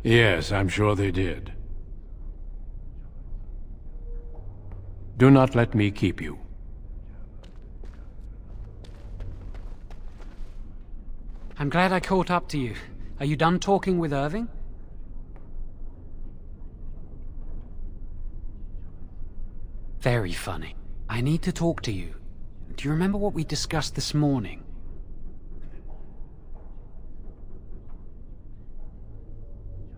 Yes, I'm sure they did. Do not let me keep you. I'm glad I caught up to you. Are you done talking with Irving? Very funny. I need to talk to you. Do you remember what we discussed this morning?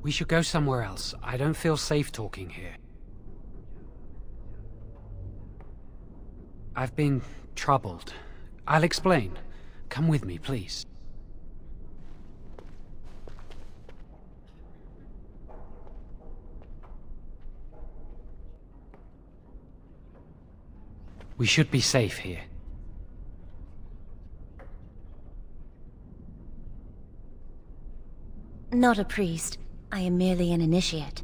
We should go somewhere else. I don't feel safe talking here. I've been troubled. I'll explain. Come with me, please. We should be safe here. Not a priest. I am merely an initiate.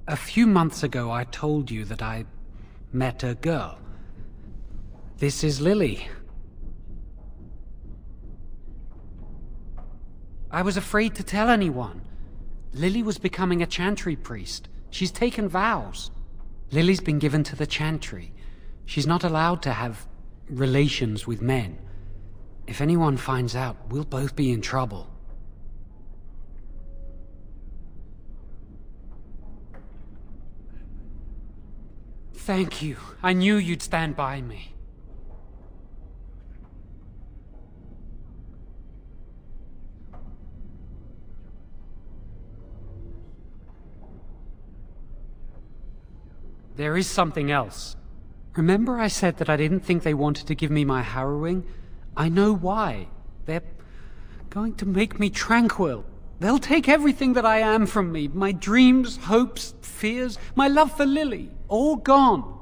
A few months ago, I told you that I met a girl. This is Lily. I was afraid to tell anyone. Lily was becoming a Chantry priest. She's taken vows. Lily's been given to the Chantry. She's not allowed to have relations with men. If anyone finds out, we'll both be in trouble. Thank you. I knew you'd stand by me. There is something else. Remember I said that I didn't think they wanted to give me my harrowing? I know why. They're going to make me tranquil. They'll take everything that I am from me. My dreams, hopes, fears, my love for Lily. All gone.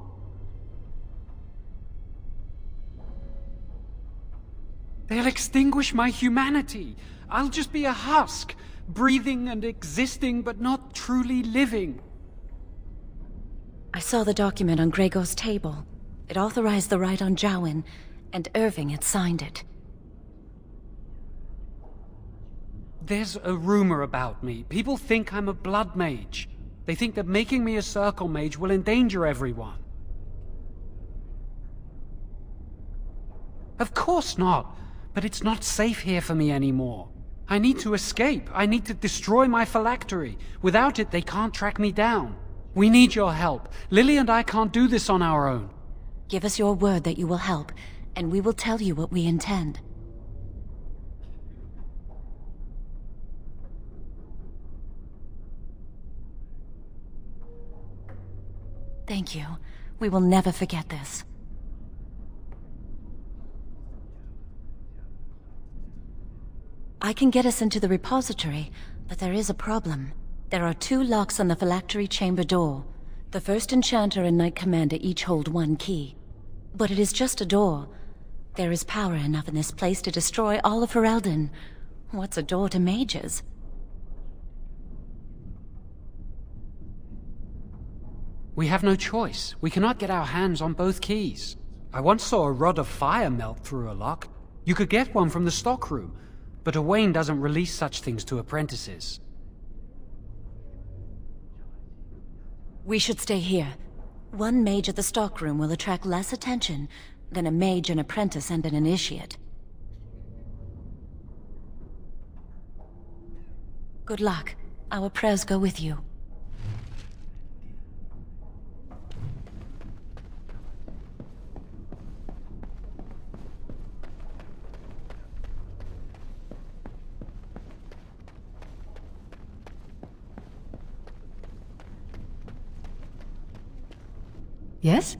They'll extinguish my humanity. I'll just be a husk, breathing and existing, but not truly living. I saw the document on Gregor's table. It authorized the right on Jowen, and Irving had signed it. There's a rumor about me. People think I'm a blood mage. They think that making me a circle mage will endanger everyone. Of course not, but it's not safe here for me anymore. I need to escape. I need to destroy my phylactery. Without it, they can't track me down. We need your help. Lily and I can't do this on our own. Give us your word that you will help, and we will tell you what we intend. Thank you. We will never forget this. I can get us into the repository, but there is a problem. There are 2 locks on the phylactery chamber door. The first enchanter and knight commander each hold 1 key. But it is just a door. There is power enough in this place to destroy all of Ferelden. What's a door to mages? We have no choice. We cannot get our hands on both keys. I once saw a rod of fire melt through a lock. You could get one from the stockroom, but Owain doesn't release such things to apprentices. We should stay here. One mage at the stockroom will attract less attention than a mage, an apprentice, and an initiate. Good luck. Our prayers go with you. Yes?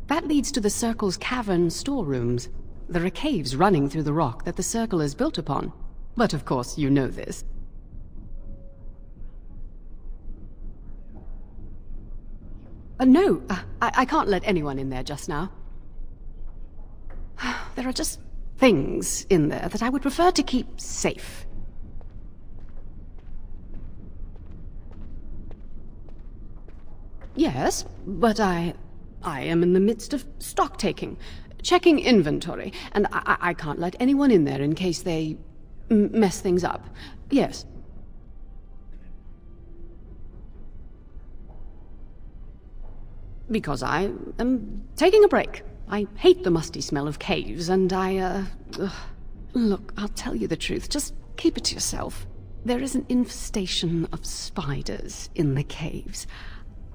That leads to the Circle's cavern storerooms. There are caves running through the rock that the Circle is built upon. But of course, you know this. No, I can't let anyone in there just now. There are just things in there that I would prefer to keep safe. Yes, but I am in the midst of stock-taking, checking inventory, and I can't let anyone in there in case they mess things up. Yes. Because I am taking a break. I hate the musty smell of caves, and Look, I'll tell you the truth. Just keep it to yourself. There is an infestation of spiders in the caves.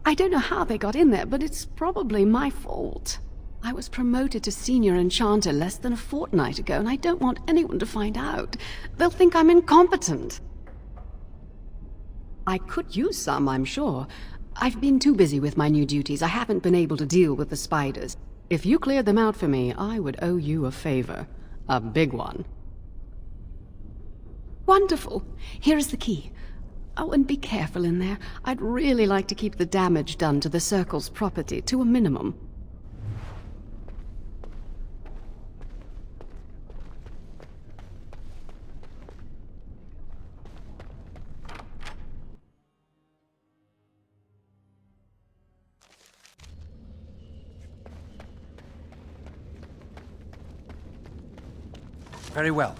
I don't know how they got in there, but it's probably my fault. I was promoted to senior enchanter less than a fortnight ago, and I don't want anyone to find out. They'll think I'm incompetent. I could use some, I'm sure. I've been too busy with my new duties. I haven't been able to deal with the spiders. If you cleared them out for me, I would owe you a favor. A big one. Wonderful. Here is the key. Oh, and be careful in there. I'd really like to keep the damage done to the Circle's property to a minimum. Very well.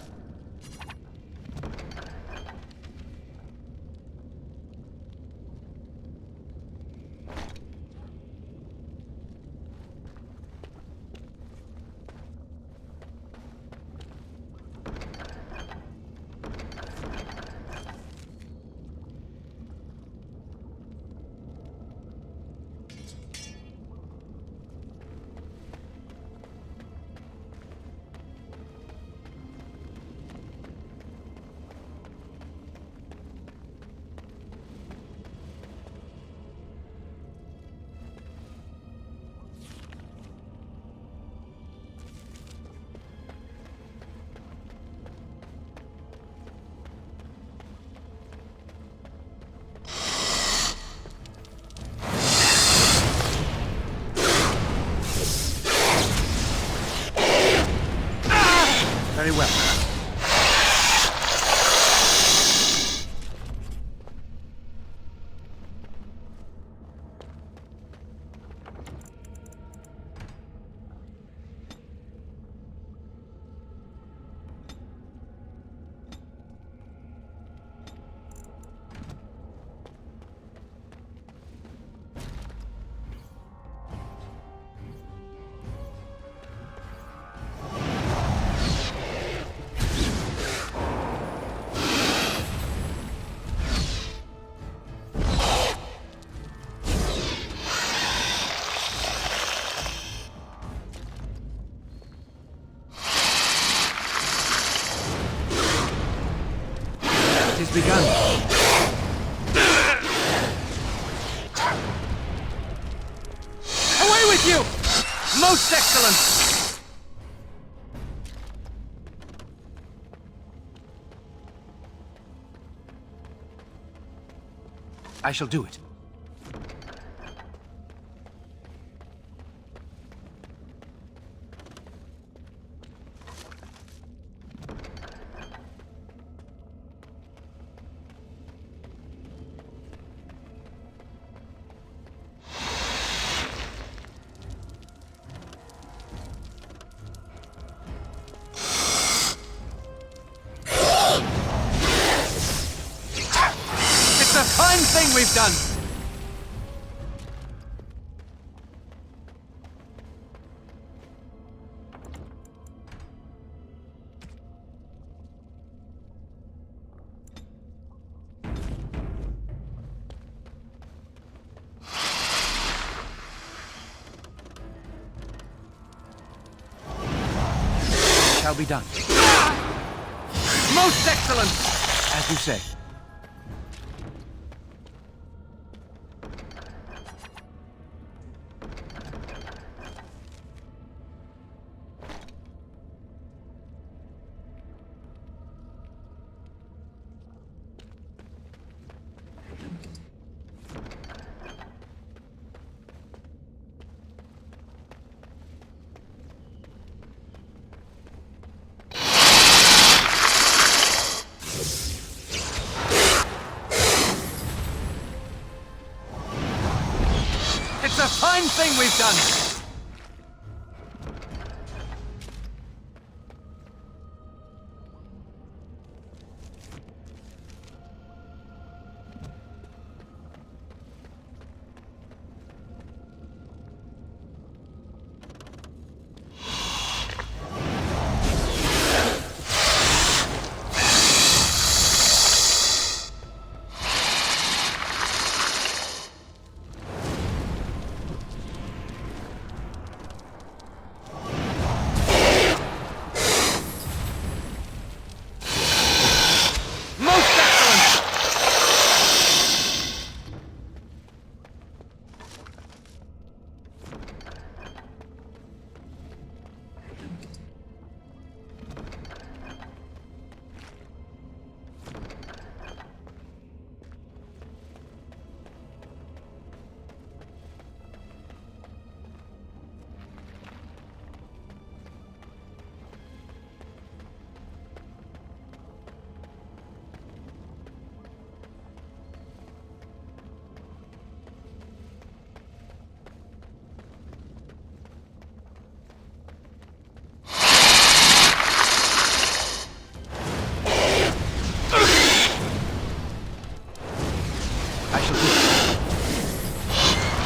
Very well. It has begun. Away with you! Most excellent! I shall do it. we've done! Shall be done. Most excellent! As you say. It's a fine thing we've done!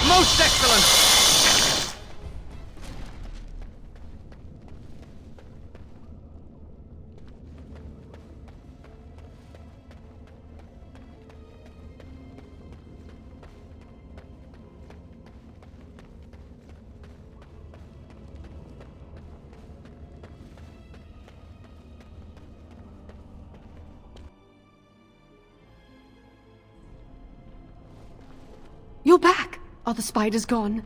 Most excellent! You're back! Are the spiders gone?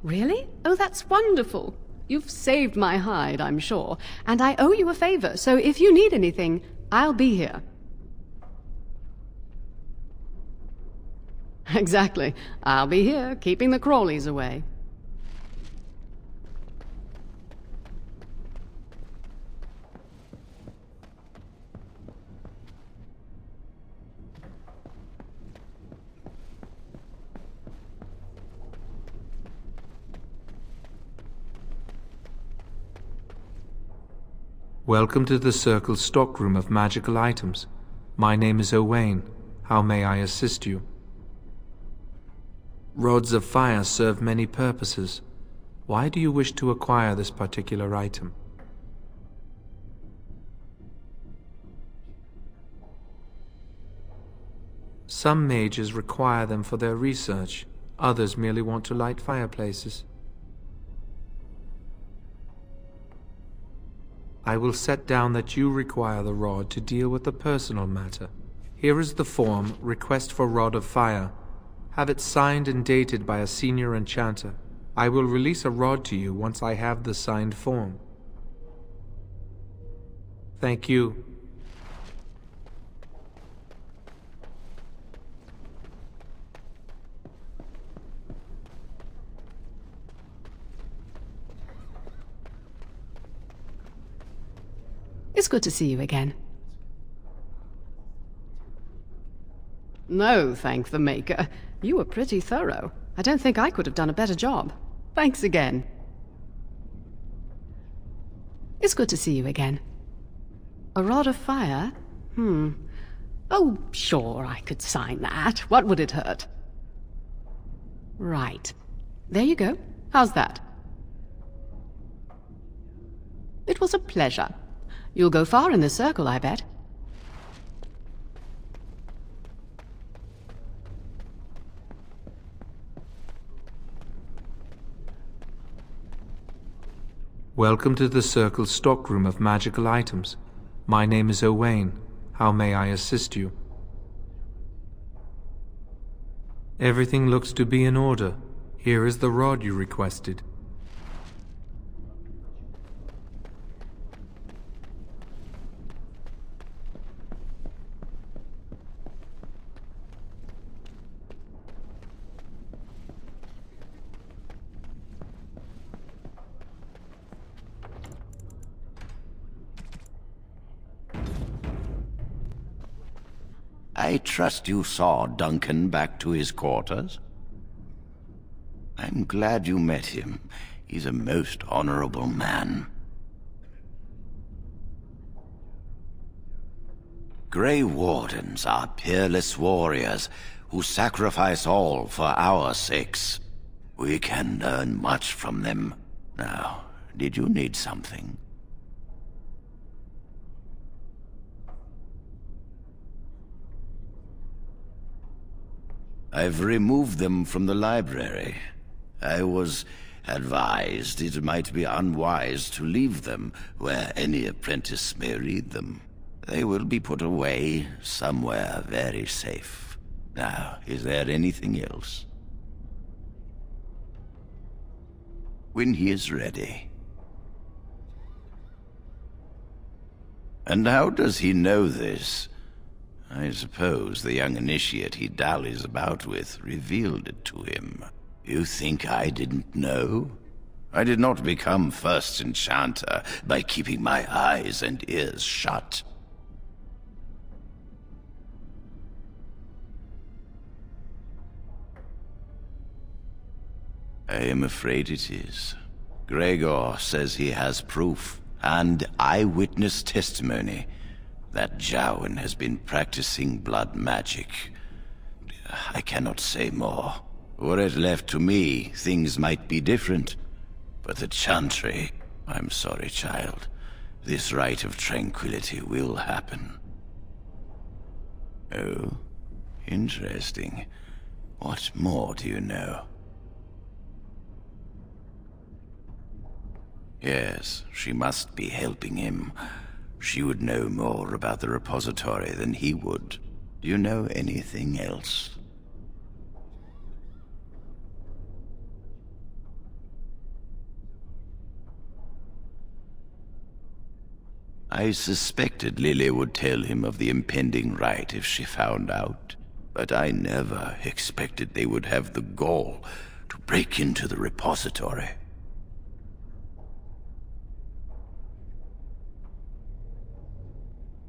Really? Oh, that's wonderful. You've saved my hide, I'm sure. And I owe you a favor, so if you need anything, I'll be here. Exactly. I'll be here, keeping the crawlies away. Welcome to the Circle's stockroom of magical items. My name is Owain. How may I assist you? Rods of fire serve many purposes. Why do you wish to acquire this particular item? Some mages require them for their research. Others merely want to light fireplaces. I will set down that you require the rod to deal with a personal matter. Here is the form, Request for Rod of Fire. Have it signed and dated by a senior enchanter. I will release a rod to you once I have the signed form. Thank you. It's good to see you again. No, thank the Maker. You were pretty thorough. I don't think I could have done a better job. Thanks again. It's good to see you again. A rod of fire? Oh, sure, I could sign that. What would it hurt? Right. There you go. How's that? It was a pleasure. You'll go far in the circle, I bet. Welcome to the Circle's stockroom of magical items. My name is Owain. How may I assist you? Everything looks to be in order. Here is the rod you requested. I trust you saw Duncan back to his quarters? I'm glad you met him. He's a most honorable man. Grey Wardens are peerless warriors who sacrifice all for our sakes. We can learn much from them. Now, did you need something? I've removed them from the library. I was advised it might be unwise to leave them where any apprentice may read them. They will be put away somewhere very safe. Now, is there anything else? When he is ready. And how does he know this? I suppose the young initiate he dallies about with revealed it to him. You think I didn't know? I did not become first enchanter by keeping my eyes and ears shut. I am afraid it is. Gregor says he has proof and eyewitness testimony that Jowen has been practicing blood magic. I cannot say more. Were it left to me, things might be different. But the Chantry... I'm sorry, child. This rite of tranquility will happen. Oh, interesting. What more do you know? Yes, she must be helping him. She would know more about the repository than he would. Do you know anything else? I suspected Lily would tell him of the impending rite if she found out, but I never expected they would have the gall to break into the repository.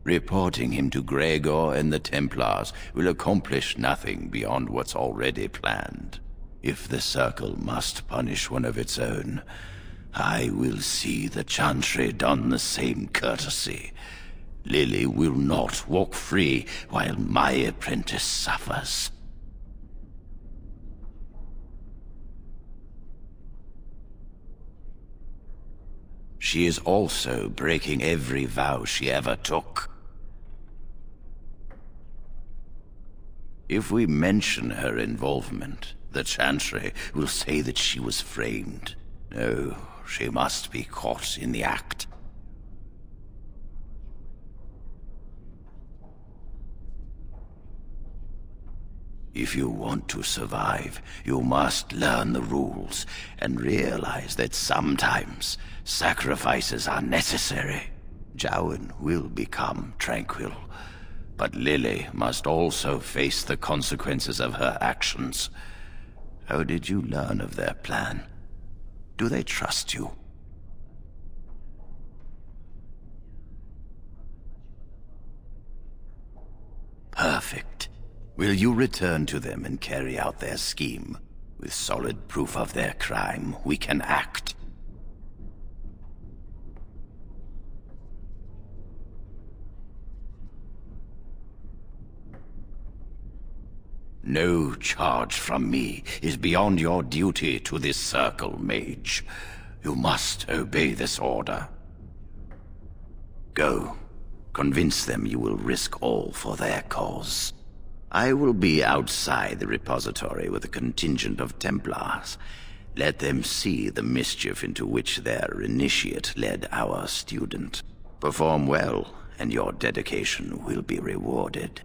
Reporting him to Gregor and the Templars will accomplish nothing beyond what's already planned. If the Circle must punish one of its own, I will see the Chantry done the same courtesy. Lily will not walk free while my apprentice suffers. She is also breaking every vow she ever took. If we mention her involvement, the Chantry will say that she was framed. No, she must be caught in the act. If you want to survive, you must learn the rules and realize that sometimes sacrifices are necessary. Jowen will become tranquil, but Lily must also face the consequences of her actions. How did you learn of their plan? Do they trust you? Perfect. Will you return to them and carry out their scheme? With solid proof of their crime, we can act. No charge from me is beyond your duty to this circle, mage. You must obey this order. Go. Convince them you will risk all for their cause. I will be outside the repository with a contingent of Templars. Let them see the mischief into which their initiate led our student. Perform well, and your dedication will be rewarded.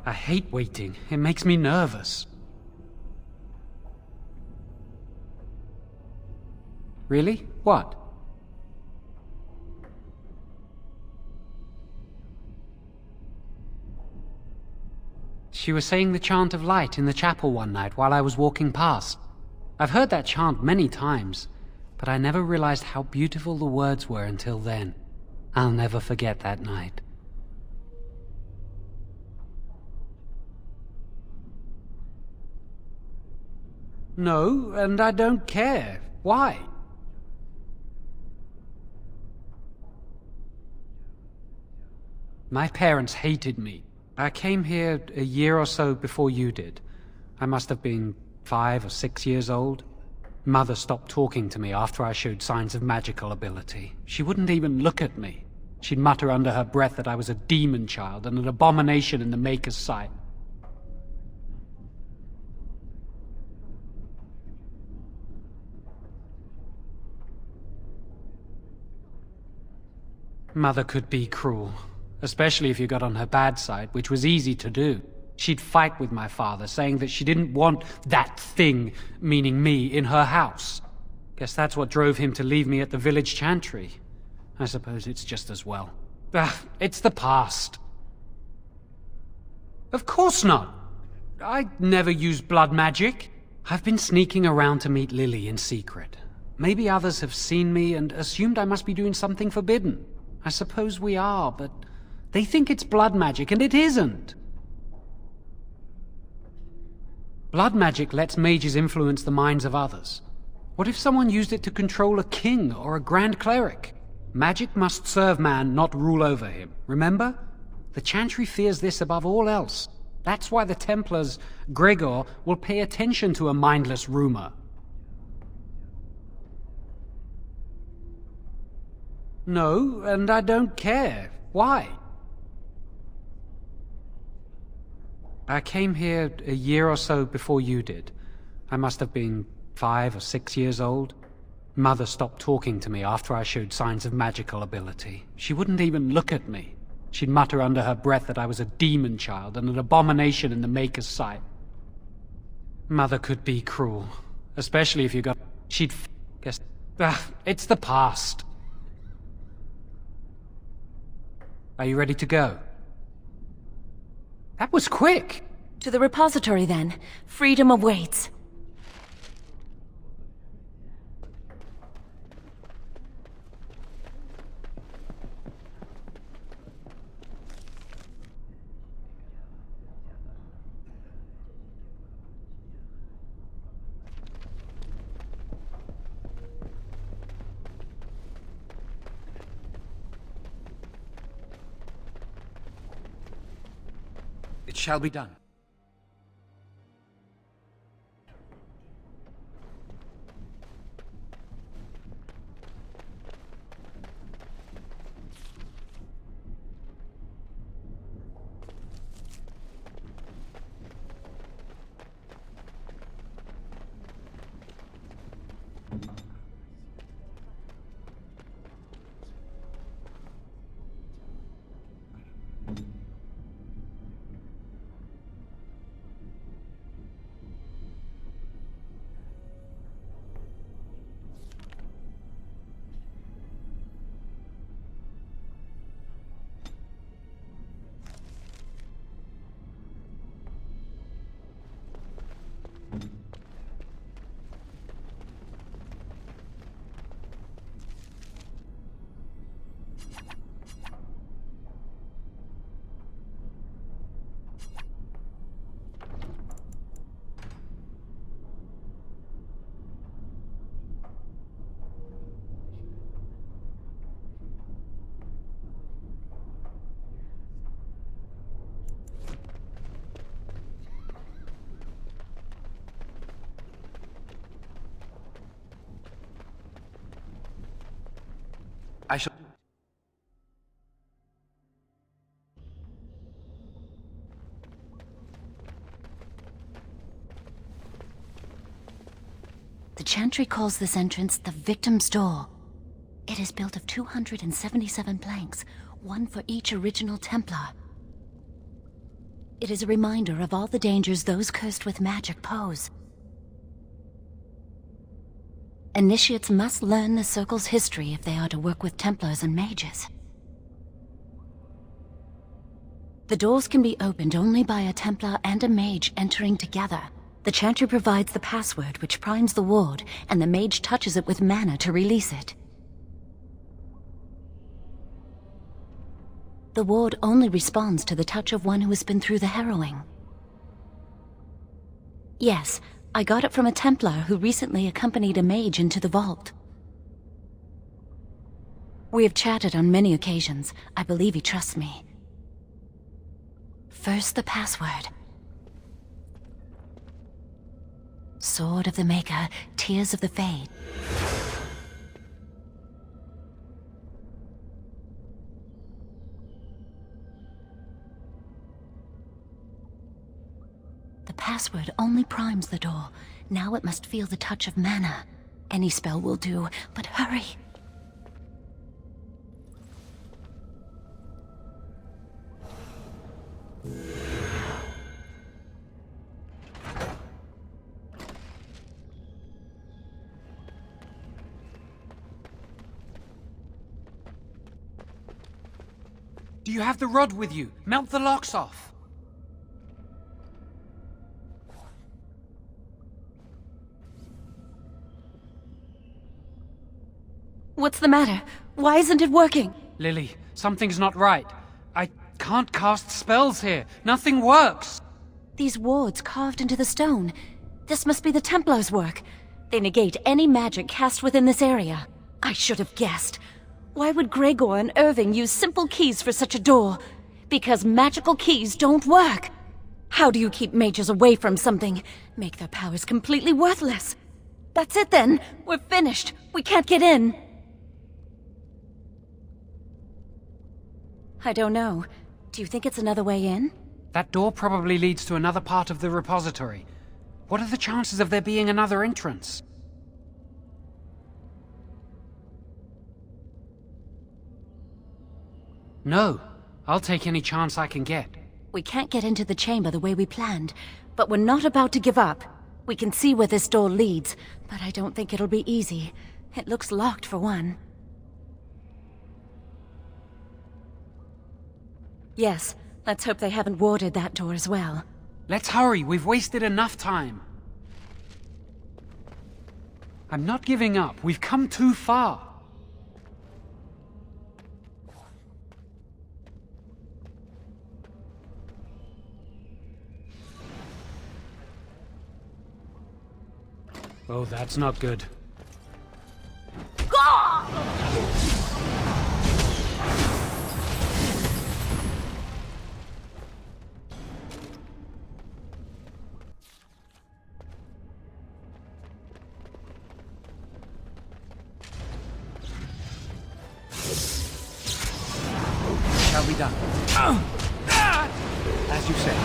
I hate waiting. It makes me nervous. Really? What? She was saying the chant of light in the chapel one night while I was walking past. I've heard that chant many times, but I never realized how beautiful the words were until then. I'll never forget that night. No, and I don't care. Why? My parents hated me. I came here a year or so before you did. I must have been 5 or 6 years old. Mother stopped talking to me after I showed signs of magical ability. She wouldn't even look at me. She'd mutter under her breath that I was a demon child and an abomination in the Maker's sight. Mother could be cruel, especially if you got on her bad side, which was easy to do. She'd fight with my father, saying that she didn't want that thing, meaning me, in her house. Guess that's what drove him to leave me at the village chantry. I suppose it's just as well. It's the past. Of course not. I never used blood magic. I've been sneaking around to meet Lily in secret. Maybe others have seen me and assumed I must be doing something forbidden. I suppose we are, but they think it's blood magic, and it isn't. Blood magic lets mages influence the minds of others. What if someone used it to control a king or a grand cleric? Magic must serve man, not rule over him. Remember? The Chantry fears this above all else. That's why the Templars, Gregor, will pay attention to a mindless rumor. No, and I don't care. Why? I came here a year or so before you did. I must have been 5 or 6 years old. Mother stopped talking to me after I showed signs of magical ability. She wouldn't even look at me. She'd mutter under her breath that I was a demon child and an abomination in the Maker's sight. Mother could be cruel, especially if you got... She'd... guess... it's the past. Are you ready to go? That was quick! To the repository, then. Freedom awaits. It shall be done. Chantry calls this entrance the Victim's Door. It is built of 277 planks, one for each original Templar. It is a reminder of all the dangers those cursed with magic pose. Initiates must learn the Circle's history if they are to work with Templars and mages. The doors can be opened only by a Templar and a mage entering together. The Chantry provides the password which primes the ward, and the mage touches it with mana to release it. The ward only responds to the touch of one who has been through the harrowing. Yes, I got it from a Templar who recently accompanied a mage into the vault. We have chatted on many occasions. I believe he trusts me. First, the password. Sword of the Maker, Tears of the Fade. The password only primes the door. Now it must feel the touch of mana. Any spell will do, but hurry! Do you have the rod with you? Melt the locks off. What's the matter? Why isn't it working? Lily, something's not right. I can't cast spells here. Nothing works. These wards carved into the stone. This must be the Templars' work. They negate any magic cast within this area. I should have guessed. Why would Gregor and Irving use simple keys for such a door? Because magical keys don't work. How do you keep mages away from something? Make their powers completely worthless. That's it then. We're finished. We can't get in. I don't know. Do you think it's another way in? That door probably leads to another part of the repository. What are the chances of there being another entrance? No. I'll take any chance I can get. We can't get into the chamber the way we planned, but we're not about to give up. We can see where this door leads, but I don't think it'll be easy. It looks locked for one. Yes, let's hope they haven't warded that door as well. Let's hurry, we've wasted enough time. I'm not giving up, we've come too far. Oh, that's not good. Shall be done. As you say.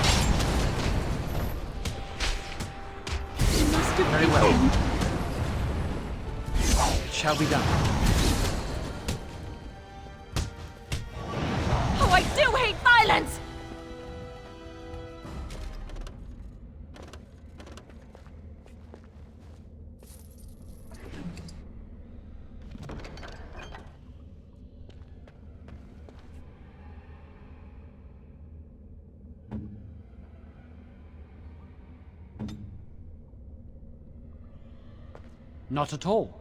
Very well. It shall be done. Oh, I do hate violence! Not at all.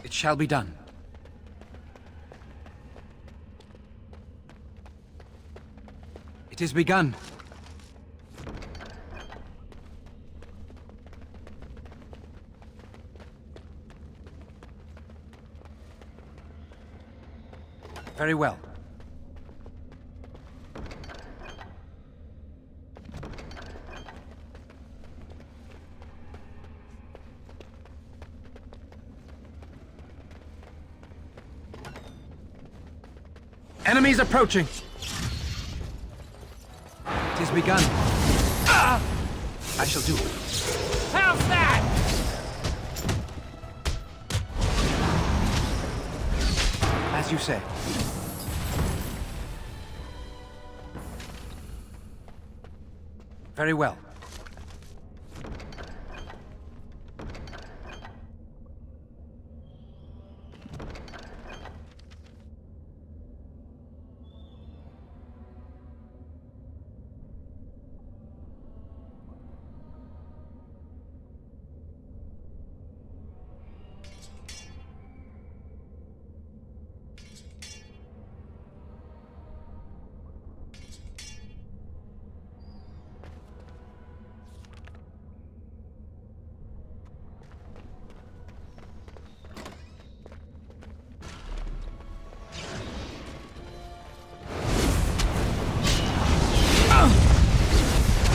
It shall be done. It is begun. Very well. Enemies approaching! It is begun. I shall do it. How's that? As you say. Very well.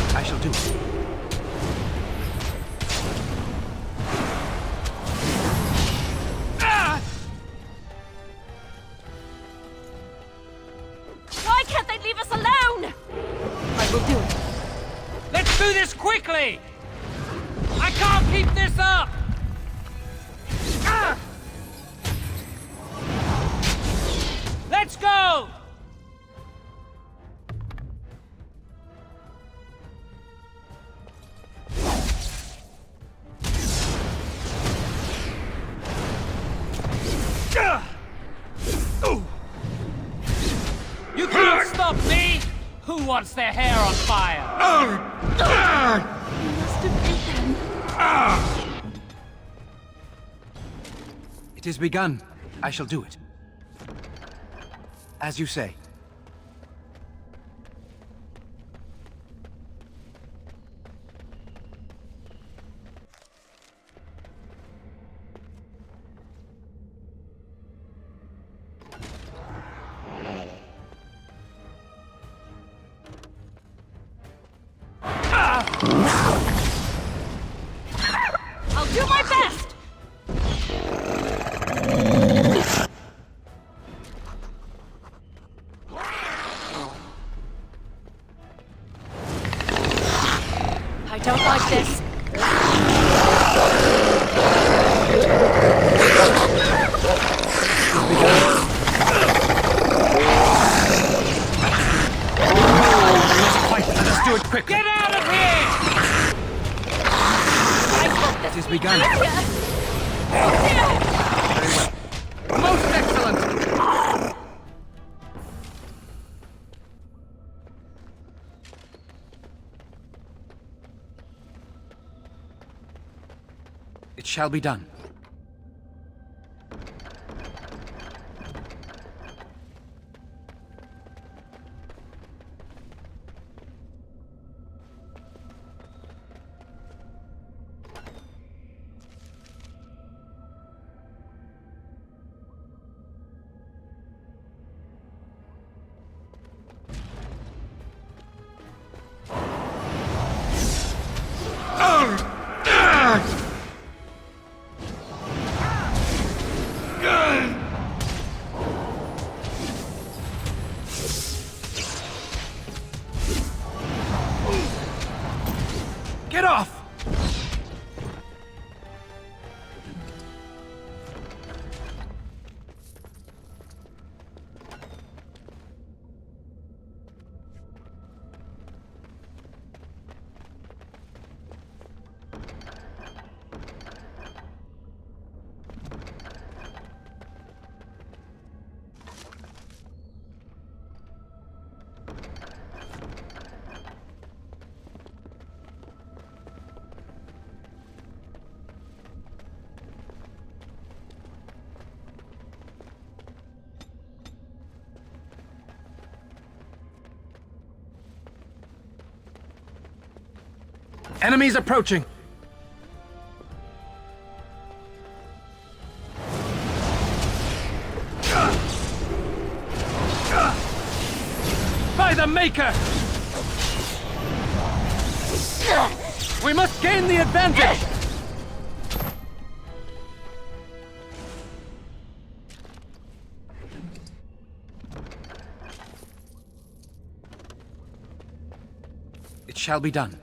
I shall do it. Why can't they leave us alone? I will do it. Let's do this quickly! I can't keep this up! Let's go! You can't stop me! Who wants their hair on fire? You must have hit them. It is begun. I shall do it. As you say. I'll do my best! I don't like this. Let's do it quick. Get out of here! It is begun. Very well. Most excellent! It shall be done. Get off! Enemies approaching! By the Maker! We must gain the advantage! It shall be done.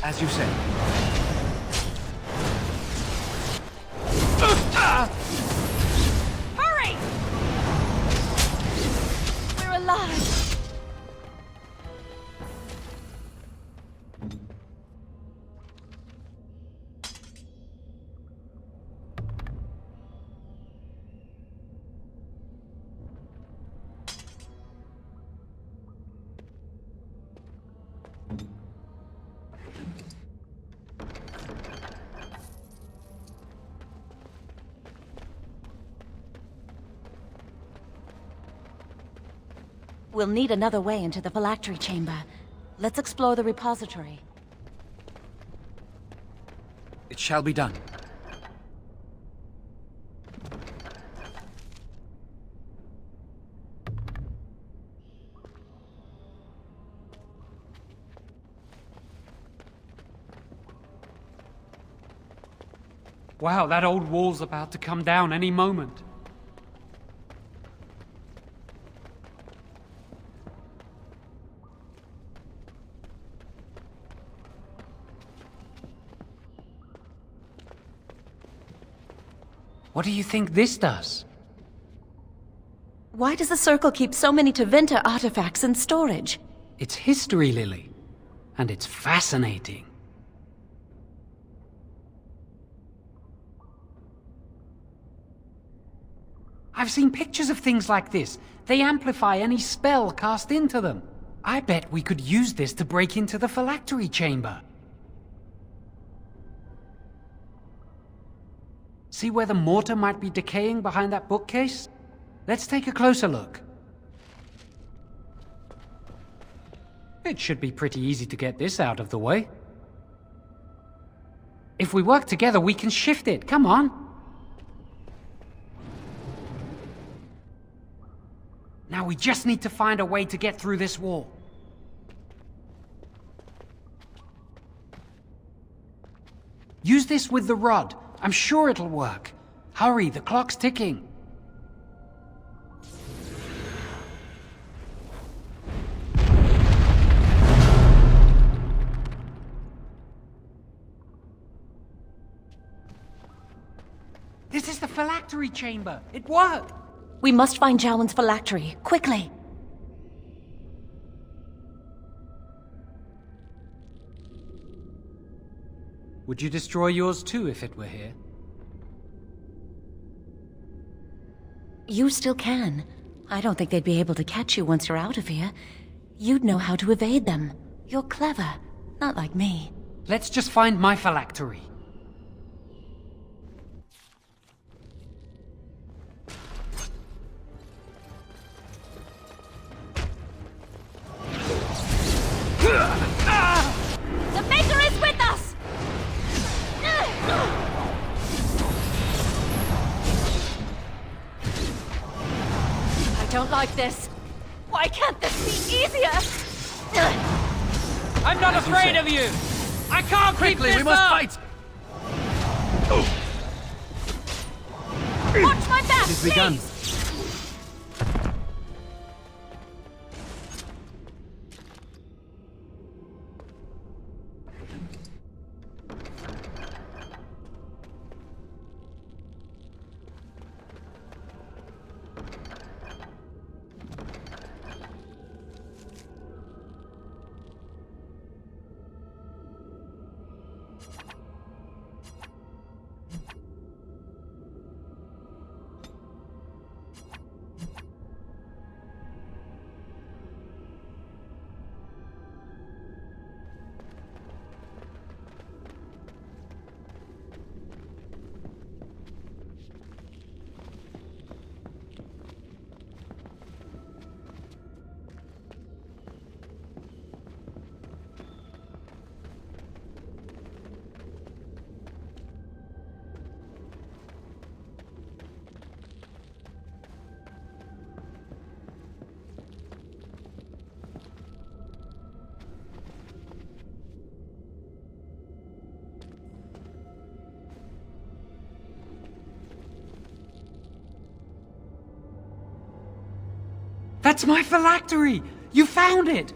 As you say. Hurry! We're alive! We'll need another way into the phylactery chamber. Let's explore the repository. It shall be done. Wow, that old wall's about to come down any moment. What do you think this does? Why does the Circle keep so many Tevinter artifacts in storage? It's history, Lily. And it's fascinating. I've seen pictures of things like this. They amplify any spell cast into them. I bet we could use this to break into the phylactery chamber. See where the mortar might be decaying behind that bookcase? Let's take a closer look. It should be pretty easy to get this out of the way. If we work together, we can shift it. Come on. Now we just need to find a way to get through this wall. Use this with the rod. I'm sure it'll work. Hurry, the clock's ticking. This is the phylactery chamber. It worked. We must find Jowan's phylactery, quickly. Would you destroy yours too if it were here? You still can. I don't think they'd be able to catch you once you're out of here. You'd know how to evade them. You're clever, not like me. Let's just find my phylactery. The Maker is with us! I don't like this. Why can't this be easier? I'm not afraid of you! I can't keep Quickly, this we must up! fight! Watch my back, It has begun. please! That's my phylactery! You found it!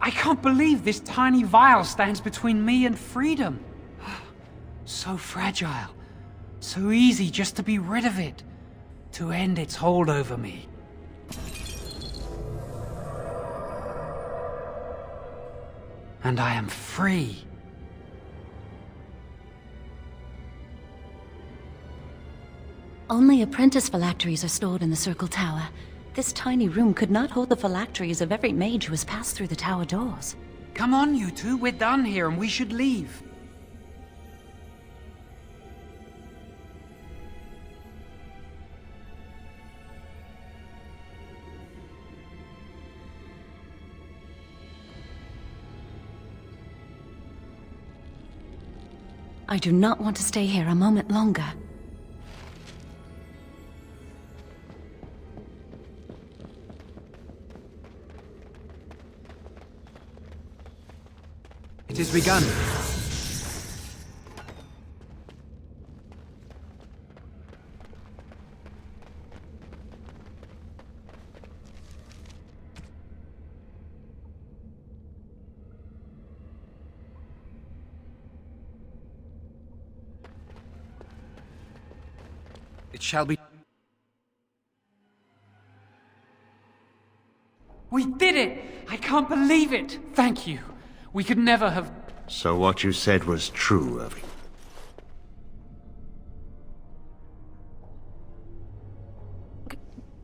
I can't believe this tiny vial stands between me and freedom. So fragile. So easy just to be rid of it. To end its hold over me. And I am free. Only apprentice phylacteries are stored in the Circle Tower. This tiny room could not hold the phylacteries of every mage who has passed through the tower doors. Come on, you two. We're done here and we should leave. I do not want to stay here a moment longer. It is begun. It shall be. We did it! I can't believe it! Thank you. We could never have... So what you said was true, Irving.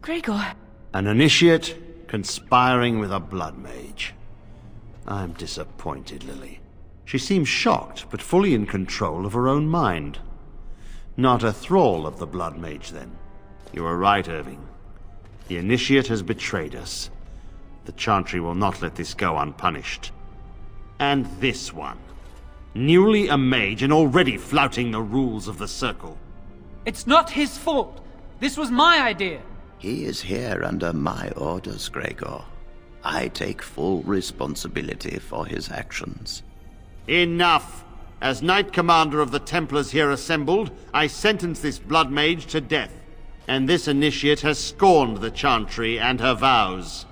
Gregor. An initiate conspiring with a blood mage. I'm disappointed, Lily. She seems shocked, but fully in control of her own mind. Not a thrall of the blood mage, then. You are right, Irving. The initiate has betrayed us. The Chantry will not let this go unpunished. And this one. Newly a mage and already flouting the rules of the Circle. It's not his fault. This was my idea. He is here under my orders, Gregor. I take full responsibility for his actions. Enough! As Knight Commander of the Templars here assembled, I sentence this blood mage to death. And this initiate has scorned the Chantry and her vows.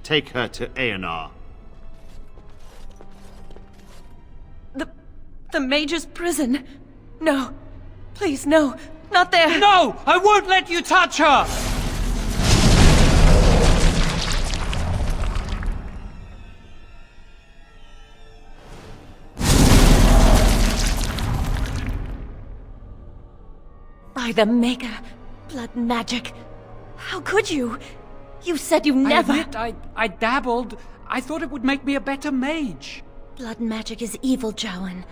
Take her to Aenar. The Mage's prison. No. Please, no. Not there. No! I won't let you touch her! By the Maker, blood magic. How could you? You said you never... I admit, I dabbled. I thought it would make me a better mage. Blood magic is evil, Jowan.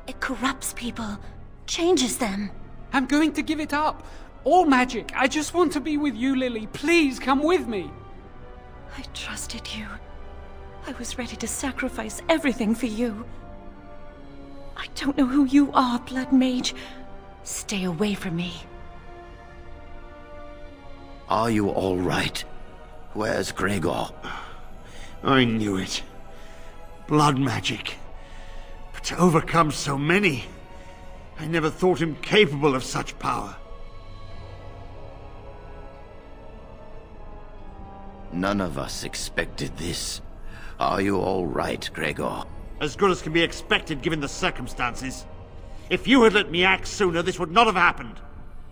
It corrupts people, changes them. I'm going to give it up. All magic. I just want to be with you, Lily. Please come with me. I trusted you. I was ready to sacrifice everything for you. I don't know who you are, blood mage. Stay away from me. Are you all right? Where's Gregor? I knew it. Blood magic. But to overcome so many, I never thought him capable of such power. None of us expected this. Are you all right, Gregor? As good as can be expected given the circumstances. If you had let me act sooner, this would not have happened.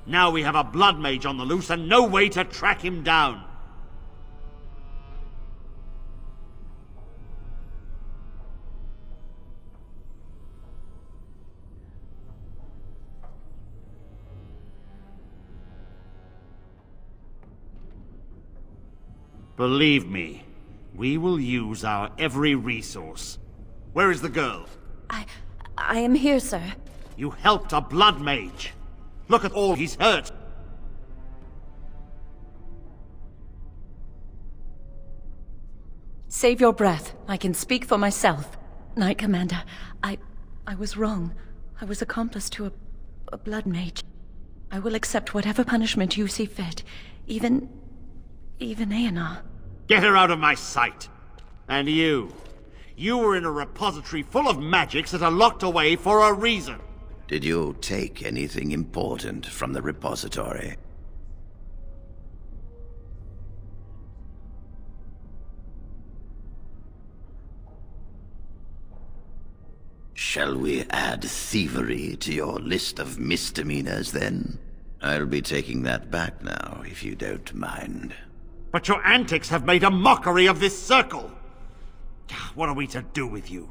Now we have a blood mage on the loose and no way to track him down. Believe me, we will use our every resource. Where is the girl? I am here, sir. You helped a blood mage. Look at all he's hurt. Save your breath. I can speak for myself. Knight Commander, I was wrong. I was accomplice to a blood mage. I will accept whatever punishment you see fit. Even Aenar. Get her out of my sight. And you. You were in a repository full of magics that are locked away for a reason. Did you take anything important from the repository? Shall we add thievery to your list of misdemeanors, then? I'll be taking that back now, if you don't mind. But your antics have made a mockery of this circle! What are we to do with you?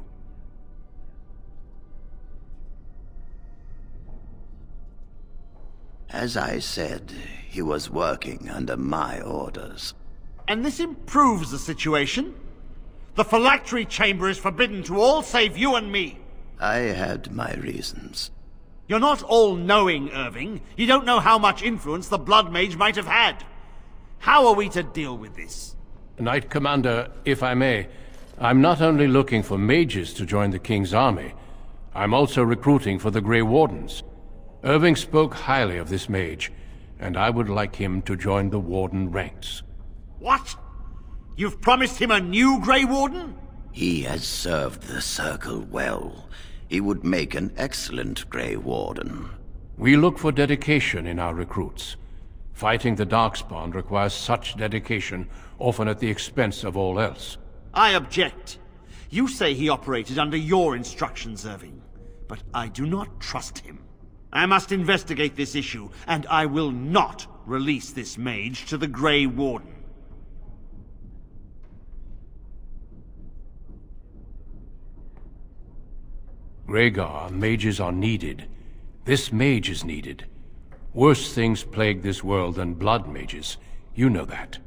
As I said, he was working under my orders. And this improves the situation? The phylactery chamber is forbidden to all save you and me. I had my reasons. You're not all-knowing, Irving. You don't know how much influence the Blood Mage might have had. How are we to deal with this? Knight Commander, if I may, I'm not only looking for mages to join the King's army, I'm also recruiting for the Grey Wardens. Irving spoke highly of this mage, and I would like him to join the Warden ranks. What? You've promised him a new Grey Warden? He has served the Circle well. He would make an excellent Grey Warden. We look for dedication in our recruits. Fighting the Darkspawn requires such dedication, often at the expense of all else. I object. You say he operated under your instructions, Irving, but I do not trust him. I must investigate this issue, and I will not release this mage to the Grey Warden. Rhaegar, mages are needed. This mage is needed. Worse things plague this world than blood mages. You know that.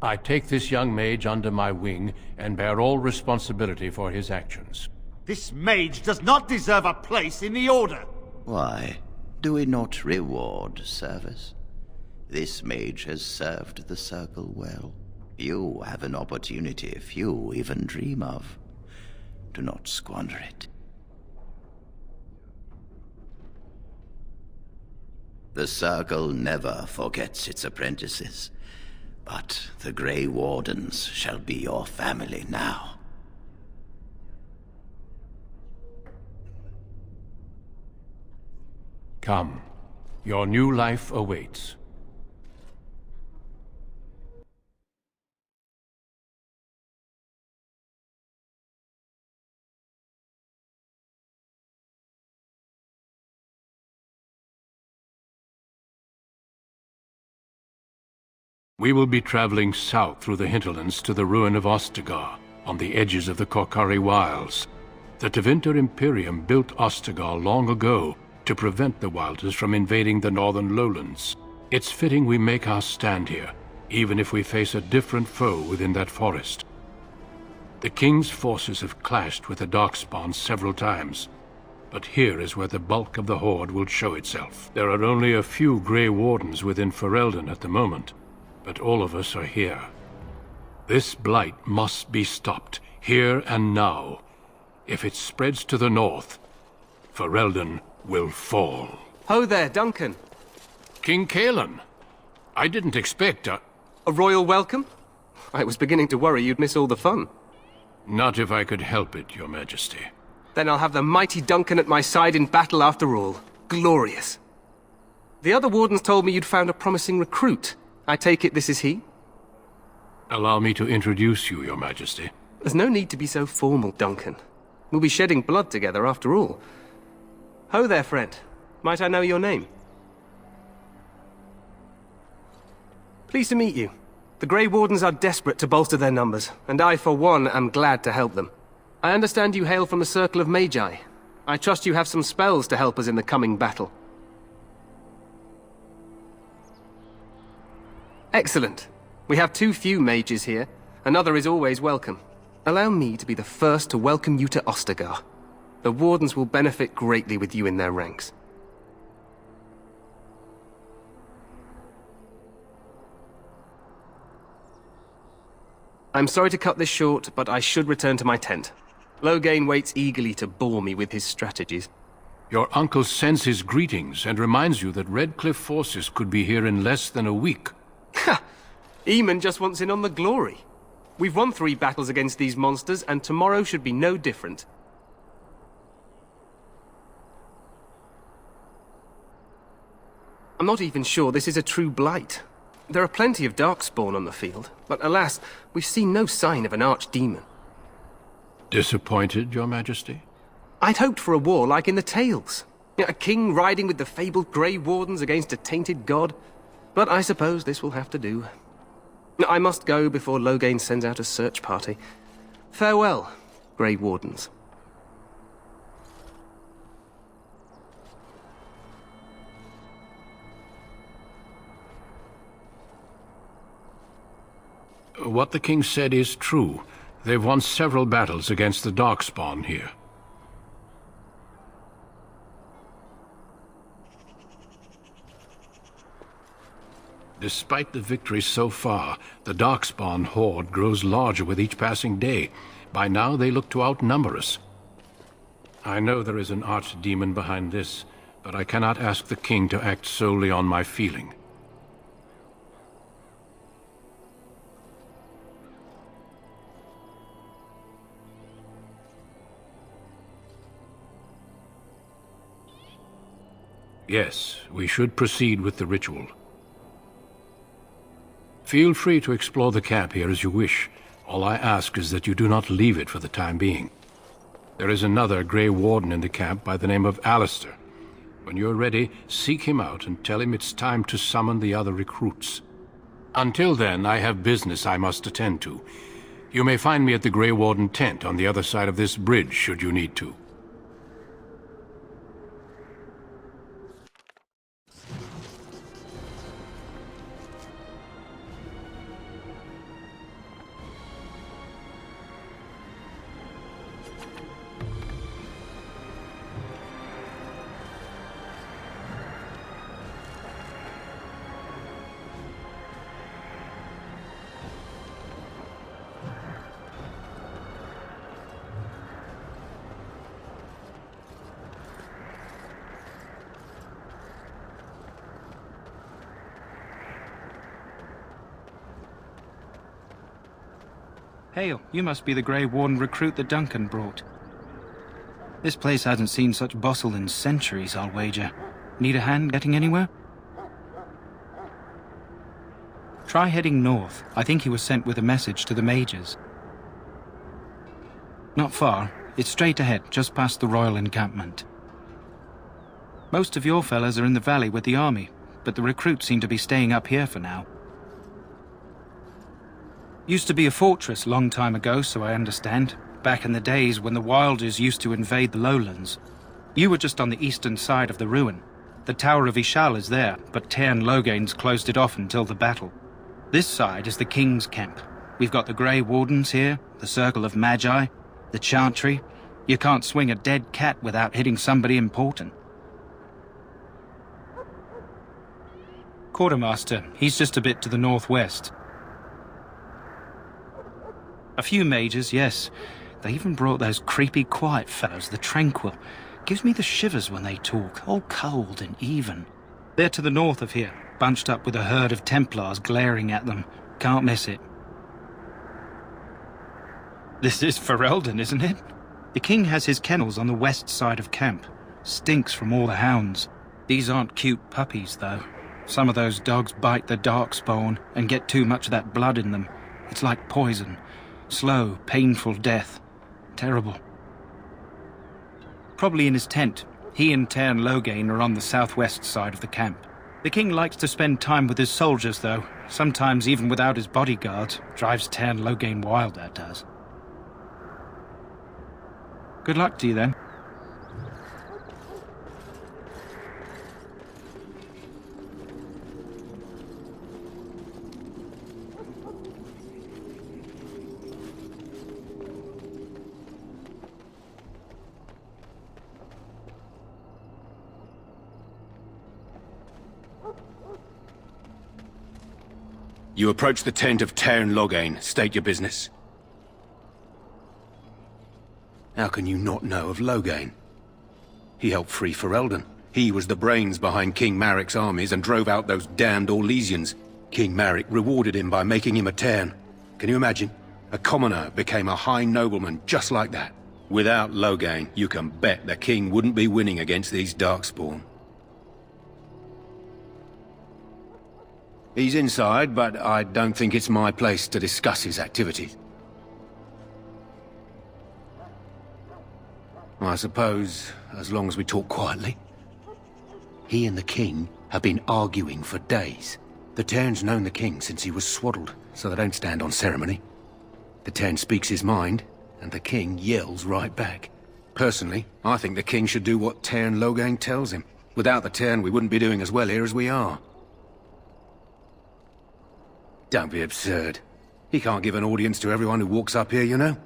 I take this young mage under my wing and bear all responsibility for his actions. This mage does not deserve a place in the Order. Why? Do we not reward service? This mage has served the Circle well. You have an opportunity few even dream of. Do not squander it. The Circle never forgets its apprentices, but the Grey Wardens shall be your family now. Come. Your new life awaits. We will be traveling south through the hinterlands to the ruin of Ostagar, on the edges of the Korkari Wilds. The Tevinter Imperium built Ostagar long ago to prevent the Wilders from invading the northern lowlands. It's fitting we make our stand here, even if we face a different foe within that forest. The King's forces have clashed with the Darkspawn several times, but here is where the bulk of the Horde will show itself. There are only a few Grey Wardens within Ferelden at the moment, but all of us are here. This blight must be stopped, here and now. If it spreads to the north, Ferelden will fall. Ho there, Duncan. King Cailan. I didn't expect a royal welcome? I was beginning to worry you'd miss all the fun. Not if I could help it, Your Majesty. Then I'll have the mighty Duncan at my side in battle after all. Glorious. The other wardens told me you'd found a promising recruit. I take it this is he? Allow me to introduce you, Your Majesty. There's no need to be so formal, Duncan. We'll be shedding blood together after all. Ho there, friend. Might I know your name? Pleased to meet you. The Grey Wardens are desperate to bolster their numbers, and I, for one, am glad to help them. I understand you hail from the Circle of Magi. I trust you have some spells to help us in the coming battle. Excellent. We have too few mages here. Another is always welcome. Allow me to be the first to welcome you to Ostagar. The Wardens will benefit greatly with you in their ranks. I'm sorry to cut this short, but I should return to my tent. Loghain waits eagerly to bore me with his strategies. Your uncle sends his greetings and reminds you that Redcliffe forces could be here in less than a week. Ha! Eamon just wants in on the glory. We've won 3 battles against these monsters, and tomorrow should be no different. I'm not even sure this is a true blight. There are plenty of Darkspawn on the field, but alas, we've seen no sign of an archdemon. Disappointed, Your Majesty? I'd hoped for a war like in the tales. A king riding with the fabled Grey Wardens against a tainted god. But I suppose this will have to do. I must go before Loghain sends out a search party. Farewell, Grey Wardens. What the king said is true. They've won several battles against the Darkspawn here. Despite the victories so far, the Darkspawn horde grows larger with each passing day. By now, they look to outnumber us. I know there is an archdemon behind this, but I cannot ask the king to act solely on my feeling. Yes, we should proceed with the ritual. Feel free to explore the camp here as you wish. All I ask is that you do not leave it for the time being. There is another Grey Warden in the camp by the name of Alistair. When you're ready, seek him out and tell him it's time to summon the other recruits. Until then, I have business I must attend to. You may find me at the Grey Warden tent on the other side of this bridge, should you need to. Hail, you must be the Grey Warden recruit that Duncan brought. This place hasn't seen such bustle in centuries, I'll wager. Need a hand getting anywhere? Try heading north. I think he was sent with a message to the mages. Not far. It's straight ahead, just past the royal encampment. Most of your fellas are in the valley with the army, but the recruits seem to be staying up here for now. Used to be a fortress long time ago, so I understand. Back in the days when the Wilders used to invade the lowlands. You were just on the eastern side of the ruin. The Tower of Ishal is there, but Tairn Loghain's closed it off until the battle. This side is the King's camp. We've got the Grey Wardens here, the Circle of Magi, the Chantry. You can't swing a dead cat without hitting somebody important. Quartermaster, he's just a bit to the northwest. A few mages, yes. They even brought those creepy quiet fellows, the Tranquil. Gives me the shivers when they talk, all cold and even. They're to the north of here, bunched up with a herd of Templars glaring at them. Can't miss it. This is Ferelden, isn't it? The king has his kennels on the west side of camp. Stinks from all the hounds. These aren't cute puppies, though. Some of those dogs bite the Darkspawn and get too much of that blood in them. It's like poison. Slow, painful death. Terrible. Probably in his tent. He and Tairn Loghain are on the southwest side of the camp. The king likes to spend time with his soldiers, though. Sometimes even without his bodyguards. Drives Tairn Loghain wild, that does. Good luck to you, then. You approach the tent of Tairn Loghain. State your business. How can you not know of Loghain? He helped free Ferelden. He was the brains behind King Maric's armies and drove out those damned Orlesians. King Maric rewarded him by making him a Tairn. Can you imagine? A commoner became a high nobleman just like that. Without Loghain, you can bet the king wouldn't be winning against these Darkspawn. He's inside, but I don't think it's my place to discuss his activities. I suppose, as long as we talk quietly. He and the king have been arguing for days. The Tern's known the king since he was swaddled, so they don't stand on ceremony. The Tern speaks his mind, and the king yells right back. Personally, I think the king should do what Tern Logain tells him. Without the Tern, we wouldn't be doing as well here as we are. Don't be absurd. He can't give an audience to everyone who walks up here, you know?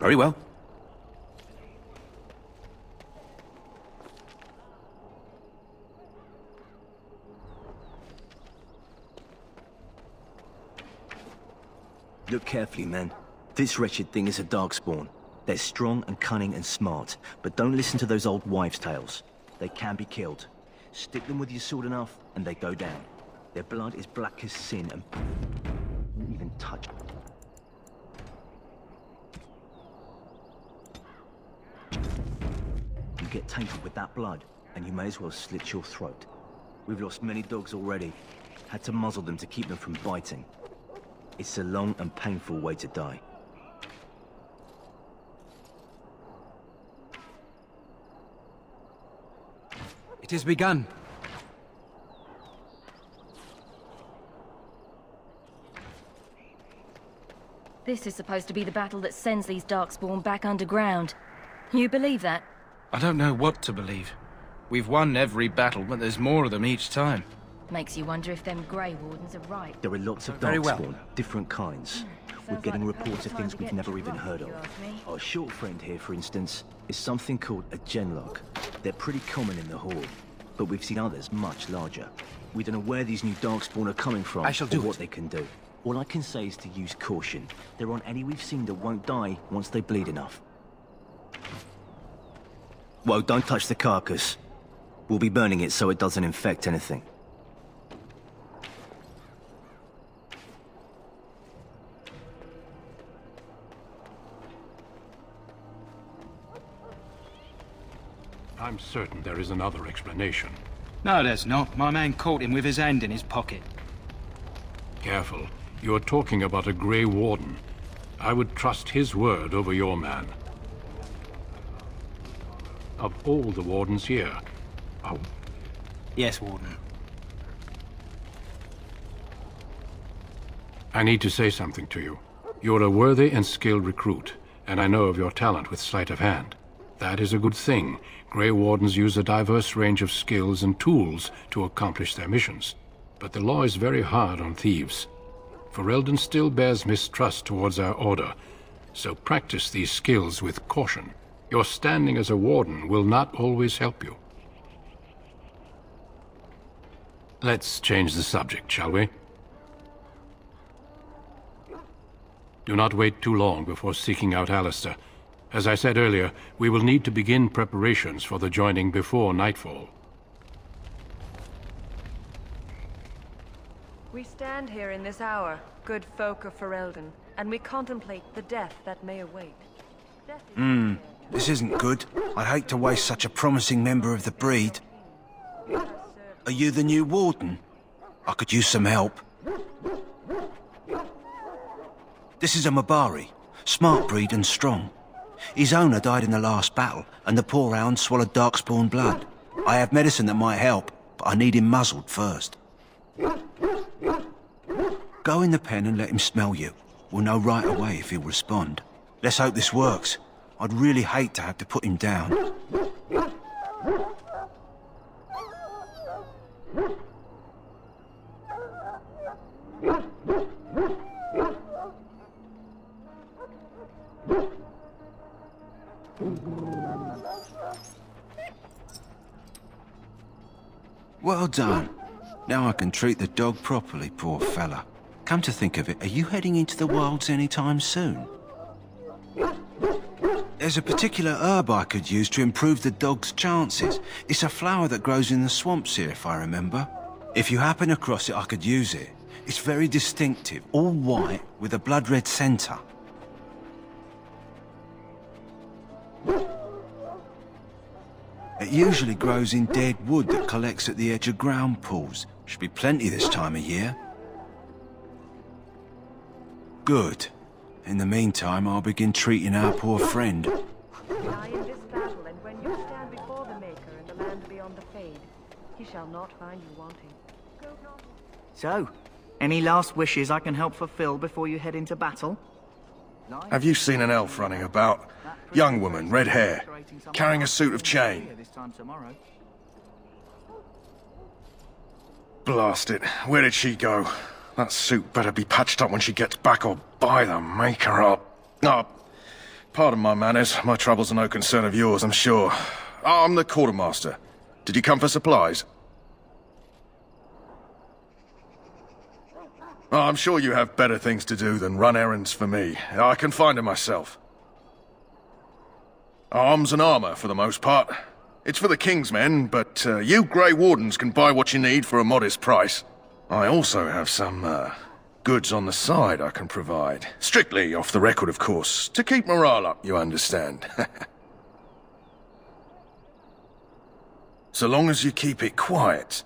Very well. Look carefully, man. This wretched thing is a darkspawn. They're strong and cunning and smart, but don't listen to those old wives' tales. They can be killed. Stick them with your sword enough, and they go down. Their blood is black as sin, and don't even touch. You get tainted with that blood, and you may as well slit your throat. We've lost many dogs already. Had to muzzle them to keep them from biting. It's a long and painful way to die. It has begun. This is supposed to be the battle that sends these Darkspawn back underground. You believe that? I don't know what to believe. We've won every battle, but there's more of them each time. Makes you wonder if them Grey Wardens are right. There are lots of Very well. darkspawn, different kinds. We're getting reports of things we've never even heard of. Our short friend here, for instance, is something called a genlock. They're pretty common in the Horde, but we've seen others much larger. We don't know where these new darkspawn are coming from or what they can do. All I can say is to use caution. There aren't any we've seen that won't die once they bleed enough. Whoa, don't touch the carcass. We'll be burning it so it doesn't infect anything. I'm certain there is another explanation. No, there's not. My man caught him with his hand in his pocket. Careful. You're talking about a Grey Warden. I would trust his word over your man. Of all the wardens here... Oh. Yes, Warden. I need to say something to you. You're a worthy and skilled recruit, and I know of your talent with sleight of hand. That is a good thing. Grey Wardens use a diverse range of skills and tools to accomplish their missions. But the law is very hard on thieves. Ferelden still bears mistrust towards our order, so practice these skills with caution. Your standing as a warden will not always help you. Let's change the subject, shall we? Do not wait too long before seeking out Alistair. As I said earlier, we will need to begin preparations for the joining before nightfall. We stand here in this hour, good folk of Ferelden, and we contemplate the death that may await. This isn't good. I'd hate to waste such a promising member of the breed. Are you the new warden? I could use some help. This is a Mabari, smart breed and strong. His owner died in the last battle, and the poor hound swallowed darkspawn blood. I have medicine that might help, but I need him muzzled first. Go in the pen and let him smell you. We'll know right away if he'll respond. Let's hope this works. I'd really hate to have to put him down. Well done. Now I can treat the dog properly, poor fella. Come to think of it, are you heading into the wilds anytime soon? There's a particular herb I could use to improve the dog's chances. It's a flower that grows in the swamps here, if I remember. If you happen across it, I could use it. It's very distinctive, all white with a blood-red centre. It usually grows in dead wood that collects at the edge of ground pools. Should be plenty this time of year. Good. In the meantime, I'll begin treating our poor friend. Die in this battle, and when you stand before the Maker in the land beyond the Fade, he shall not find you wanting. So, any last wishes I can help fulfill before you head into battle? Have you seen an elf running about? Young woman, red hair, carrying a suit of chain. Blast it. Where did she go? That suit better be patched up when she gets back, or by the Maker up. No, pardon my manners. My troubles are no concern of yours, I'm sure. I'm the quartermaster. Did you come for supplies? Oh, I'm sure you have better things to do than run errands for me. I can find them myself. Arms and armor, for the most part. It's for the King's men, but you Grey Wardens can buy what you need for a modest price. I also have some, goods on the side I can provide. Strictly off the record, of course. To keep morale up, you understand. So long as you keep it quiet.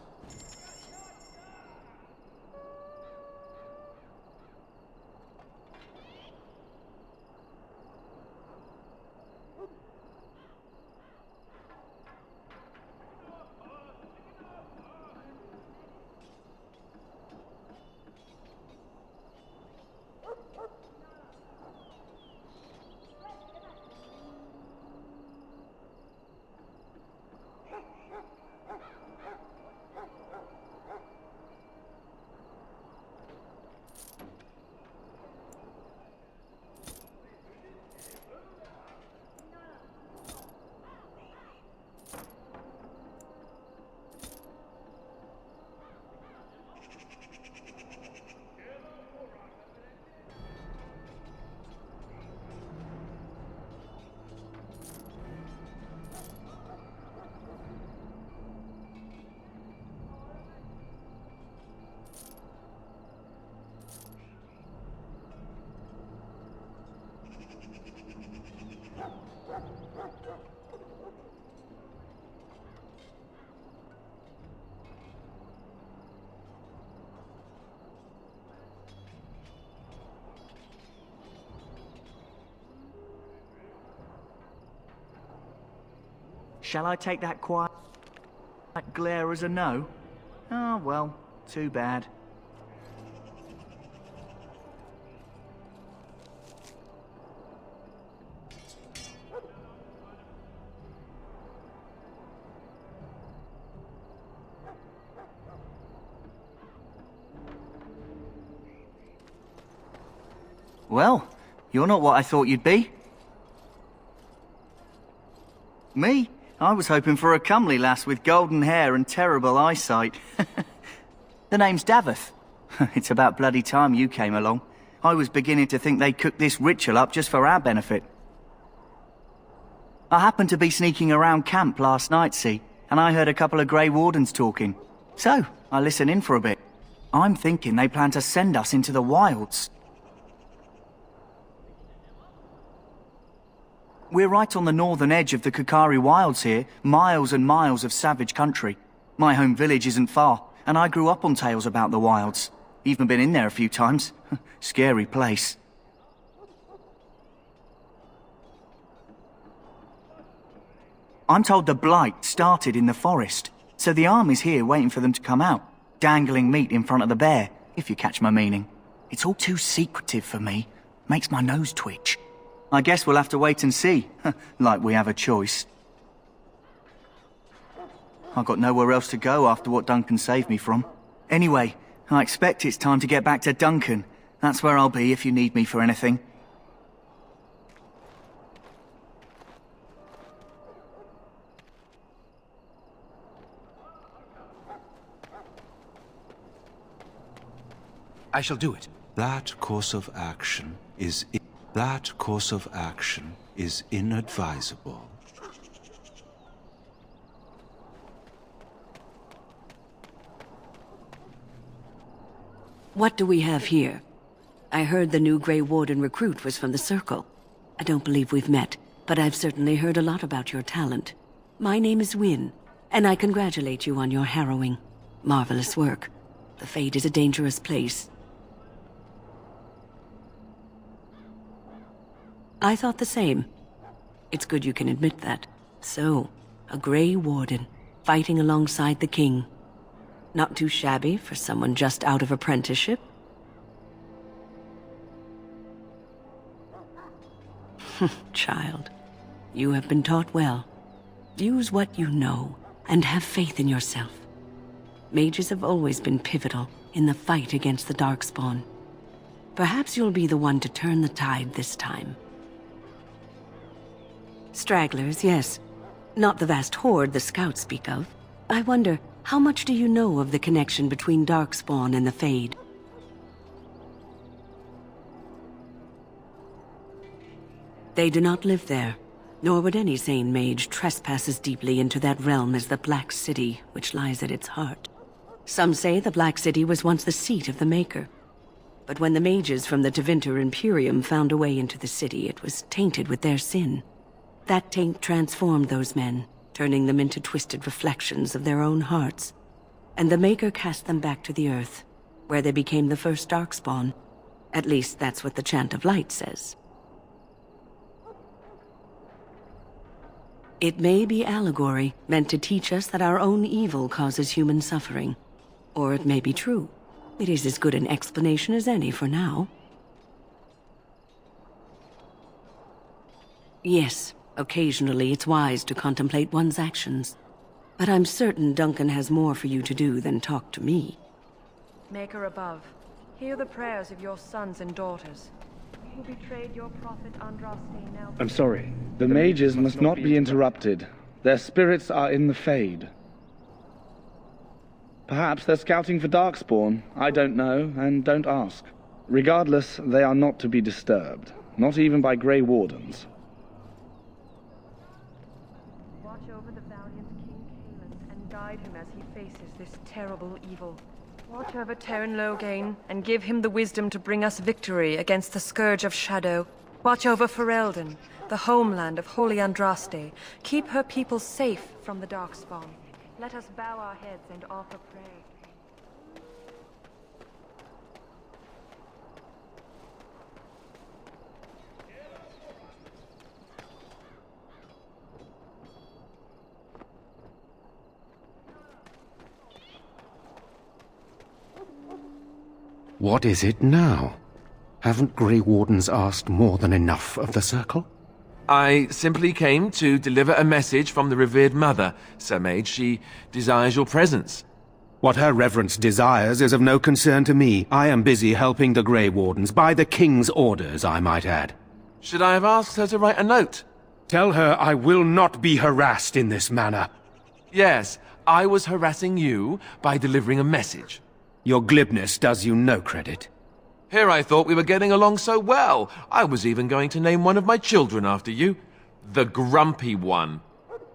Shall I take that quiet glare as a no? Oh, well, too bad. Well, you're not what I thought you'd be. Me? I was hoping for a comely lass with golden hair and terrible eyesight. The name's Davith. It's about bloody time you came along. I was beginning to think they cooked this ritual up just for our benefit. I happened to be sneaking around camp last night, see, and I heard a couple of Grey Wardens talking. So, I listened in for a bit. I'm thinking they plan to send us into the wilds. We're right on the northern edge of the Kukari Wilds here, miles and miles of savage country. My home village isn't far, and I grew up on tales about the wilds. Even been in there a few times. Scary place. I'm told the Blight started in the forest, so the army's here waiting for them to come out, dangling meat in front of the bear, if you catch my meaning. It's all too secretive for me. Makes my nose twitch. I guess we'll have to wait and see, like we have a choice. I've got nowhere else to go after what Duncan saved me from. Anyway, I expect it's time to get back to Duncan. That's where I'll be if you need me for anything. I shall do it. That course of action is inadvisable. What do we have here? I heard the new Grey Warden recruit was from the Circle. I don't believe we've met, but I've certainly heard a lot about your talent. My name is Wynne, and I congratulate you on your harrowing, marvelous work. The Fade is a dangerous place. I thought the same. It's good you can admit that. So, a Grey Warden, fighting alongside the king. Not too shabby for someone just out of apprenticeship. Child, you have been taught well. Use what you know, and have faith in yourself. Mages have always been pivotal in the fight against the Darkspawn. Perhaps you'll be the one to turn the tide this time. Stragglers, yes. Not the vast horde the scouts speak of. I wonder, how much do you know of the connection between Darkspawn and the Fade? They do not live there, nor would any sane mage trespass as deeply into that realm as the Black City, which lies at its heart. Some say the Black City was once the seat of the Maker. But when the mages from the Tevinter Imperium found a way into the city, it was tainted with their sin. That taint transformed those men, turning them into twisted reflections of their own hearts. And the Maker cast them back to the Earth, where they became the first Darkspawn. At least that's what the Chant of Light says. It may be allegory, meant to teach us that our own evil causes human suffering. Or it may be true. It is as good an explanation as any for now. Yes, occasionally it's wise to contemplate one's actions. But I'm certain Duncan has more for you to do than talk to me. Maker above, hear the prayers of your sons and daughters. Who betrayed your prophet Andraste now? I'm sorry. The mages must not be interrupted. Their spirits are in the Fade. Perhaps they're scouting for Darkspawn. I don't know, and don't ask. Regardless, they are not to be disturbed. Not even by Grey Wardens. Watch over the valiant King Kaelan and guide him as he faces this terrible evil. Watch over Terran Loghain and give him the wisdom to bring us victory against the Scourge of Shadow. Watch over Ferelden, the homeland of Holy Andraste. Keep her people safe from the Darkspawn. Let us bow our heads and offer prayer. What is it now? Haven't Grey Wardens asked more than enough of the Circle? I simply came to deliver a message from the revered mother, Sir Mage. She desires your presence. What her reverence desires is of no concern to me. I am busy helping the Grey Wardens, by the King's orders, I might add. Should I have asked her to write a note? Tell her I will not be harassed in this manner. Yes, I was harassing you by delivering a message. Your glibness does you no credit. Here I thought we were getting along so well. I was even going to name one of my children after you. The Grumpy One.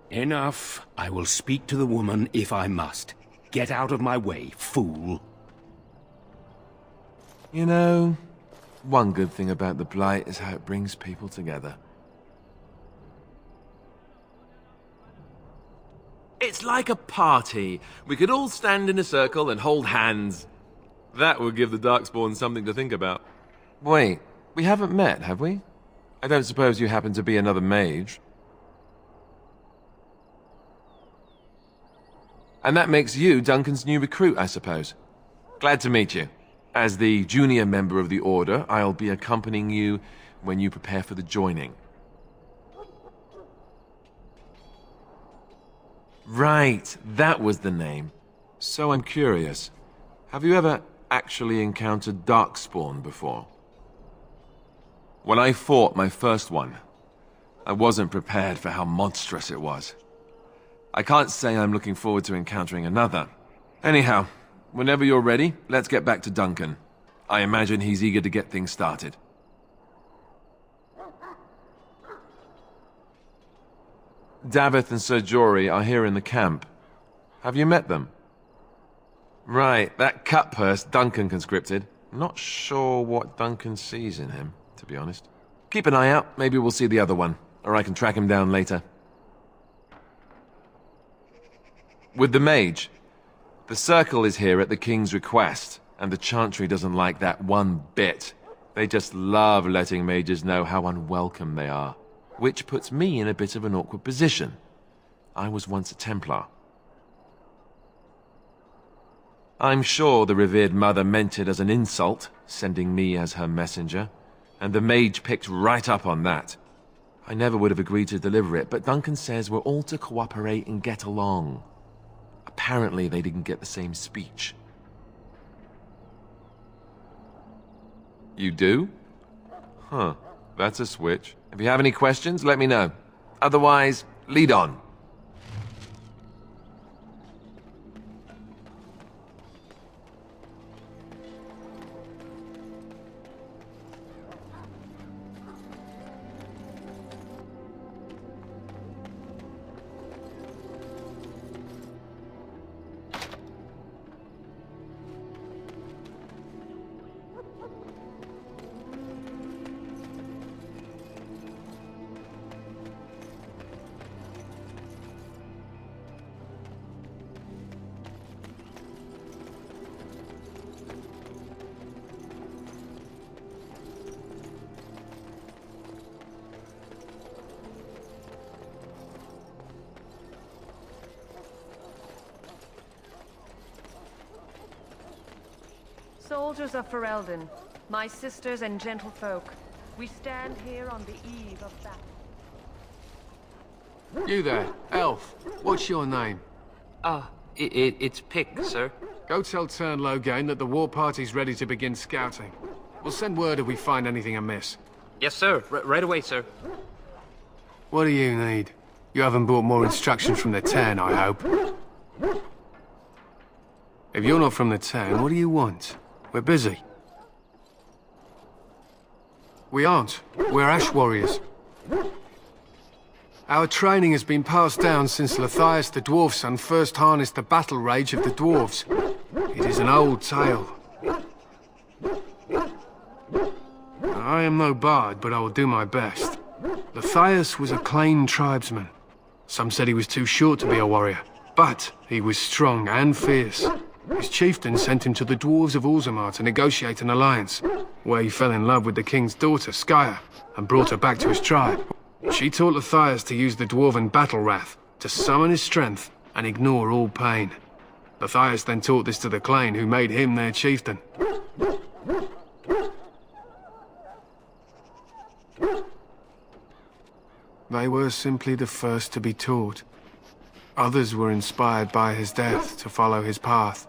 Enough. I will speak to the woman if I must. Get out of my way, fool. You know, one good thing about the Blight is how it brings people together. It's like a party. We could all stand in a circle and hold hands. That would give the Darkspawn something to think about. Wait, we haven't met, have we? I don't suppose you happen to be another mage. And that makes you Duncan's new recruit, I suppose. Glad to meet you. As the junior member of the Order, I'll be accompanying you when you prepare for the joining. Right, that was the name. So I'm curious. Have you ever actually encountered Darkspawn before? When I fought my first one, I wasn't prepared for how monstrous it was. I can't say I'm looking forward to encountering another. Anyhow, whenever you're ready, let's get back to Duncan. I imagine he's eager to get things started. Davith and Sir Jory are here in the camp. Have you met them? Right, that cut purse Duncan conscripted. Not sure what Duncan sees in him, to be honest. Keep an eye out, maybe we'll see the other one, or I can track him down later. With the mage, the Circle is here at the King's request, and the Chantry doesn't like that one bit. They just love letting mages know how unwelcome they are, which puts me in a bit of an awkward position. I was once a Templar. I'm sure the revered mother meant it as an insult, sending me as her messenger, and the mage picked right up on that. I never would have agreed to deliver it, but Duncan says we're all to cooperate and get along. Apparently they didn't get the same speech. You do? Huh, that's a switch. If you have any questions, let me know. Otherwise, lead on. Soldiers of Ferelden, my sisters and gentlefolk, we stand here on the eve of battle. You there, elf. What's your name? It's Pick, sir. Go tell Tern Loghain that the war party's ready to begin scouting. We'll send word if we find anything amiss. Yes, sir. Right away, sir. What do you need? You haven't brought more instructions from the town, I hope. If you're not from the town, what do you want? We're busy. We aren't. We're ash warriors. Our training has been passed down since Lathias the Dwarf Son first harnessed the battle rage of the dwarves. It is an old tale. I am no bard, but I will do my best. Lathias was a Clane tribesman. Some said he was too short to be a warrior, but he was strong and fierce. His chieftain sent him to the dwarves of Orzammar to negotiate an alliance, where he fell in love with the king's daughter, Skya, and brought her back to his tribe. She taught Lathias to use the dwarven battle wrath to summon his strength and ignore all pain. Lathias then taught this to the Clane, who made him their chieftain. They were simply the first to be taught. Others were inspired by his death to follow his path.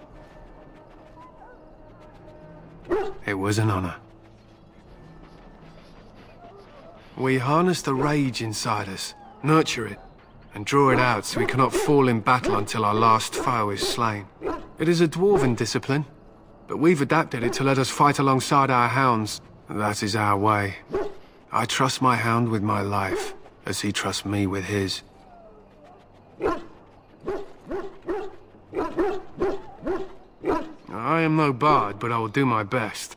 It was an honor. We harness the rage inside us, nurture it, and draw it out so we cannot fall in battle until our last foe is slain. It is a dwarven discipline, but we've adapted it to let us fight alongside our hounds. That is our way. I trust my hound with my life, as he trusts me with his. I am no bard, but I will do my best.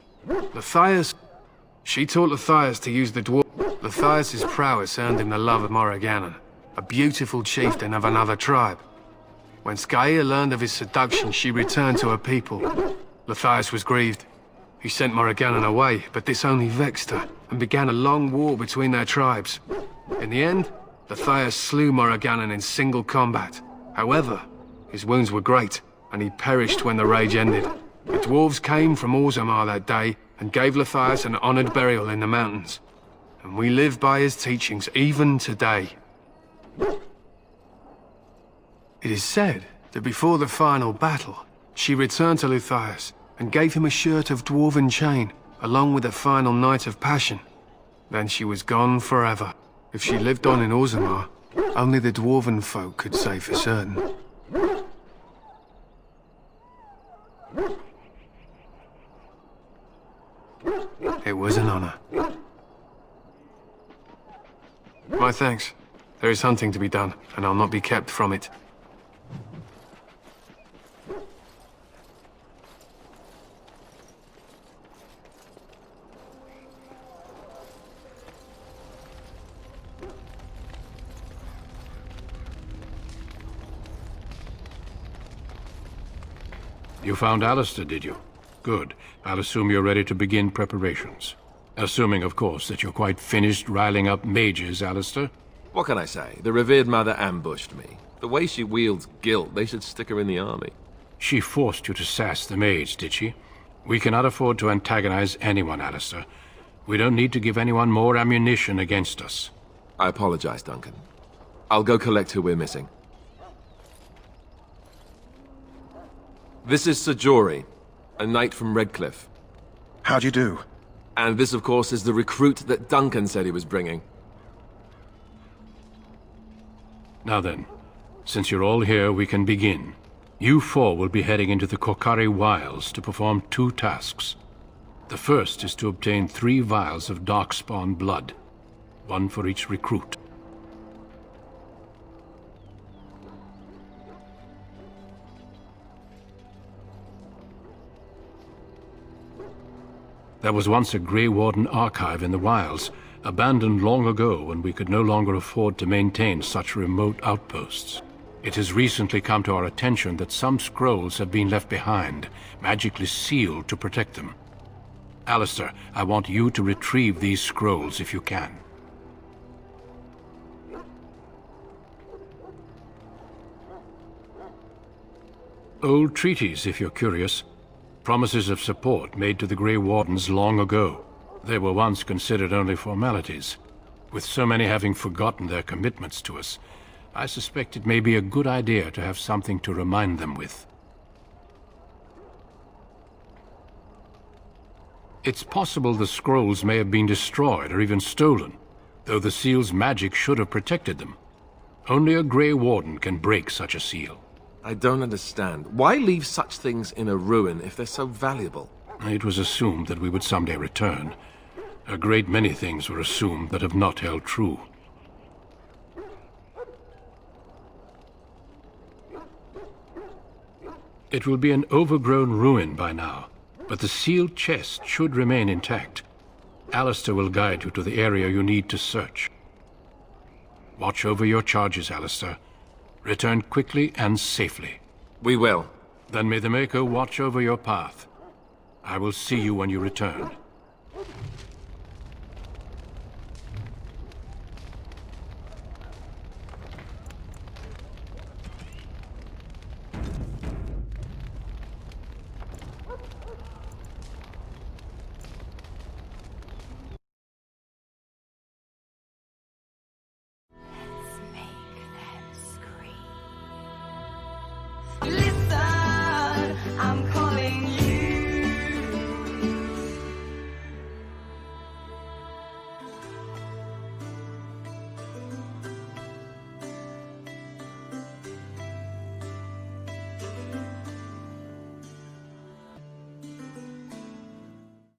She taught Lathias to use the dwarf. Lathias' prowess earned him the love of Morrigannon, a beautiful chieftain of another tribe. When Skya learned of his seduction, she returned to her people. Lathias was grieved. He sent Morrigannon away, but this only vexed her, and began a long war between their tribes. In the end, Lathias slew Morrigannon in single combat. However, his wounds were great, and he perished when the rage ended. The dwarves came from Orzammar that day and gave Lathias an honored burial in the mountains. And we live by his teachings even today. It is said that before the final battle, she returned to Lathias and gave him a shirt of dwarven chain, along with a final night of passion. Then she was gone forever. If she lived on in Orzammar, only the dwarven folk could say for certain. It was an honor. My thanks. There is hunting to be done, and I'll not be kept from it. You found Alistair, did you? Good. I'll assume you're ready to begin preparations. Assuming, of course, that you're quite finished riling up mages, Alistair. What can I say? The revered mother ambushed me. The way she wields guilt, they should stick her in the army. She forced you to sass the mage, did she? We cannot afford to antagonize anyone, Alistair. We don't need to give anyone more ammunition against us. I apologize, Duncan. I'll go collect who we're missing. This is Sir Jory, a knight from Redcliffe. How'd you do? And this, of course, is the recruit that Duncan said he was bringing. Now then, since you're all here, we can begin. You four will be heading into the Kokari Wilds to perform 2 tasks. The first is to obtain 3 vials of Darkspawn blood, 1 for each recruit. There was once a Grey Warden archive in the wilds, abandoned long ago when we could no longer afford to maintain such remote outposts. It has recently come to our attention that some scrolls have been left behind, magically sealed to protect them. Alistair, I want you to retrieve these scrolls if you can. Old treaties, if you're curious. Promises of support made to the Grey Wardens long ago. They were once considered only formalities. With so many having forgotten their commitments to us, I suspect it may be a good idea to have something to remind them with. It's possible the scrolls may have been destroyed or even stolen, though the seal's magic should have protected them. Only a Grey Warden can break such a seal. I don't understand. Why leave such things in a ruin if they're so valuable? It was assumed that we would someday return. A great many things were assumed that have not held true. It will be an overgrown ruin by now, but the sealed chest should remain intact. Alistair will guide you to the area you need to search. Watch over your charges, Alistair. Return quickly and safely. We will. Then may the Maker watch over your path. I will see you when you return.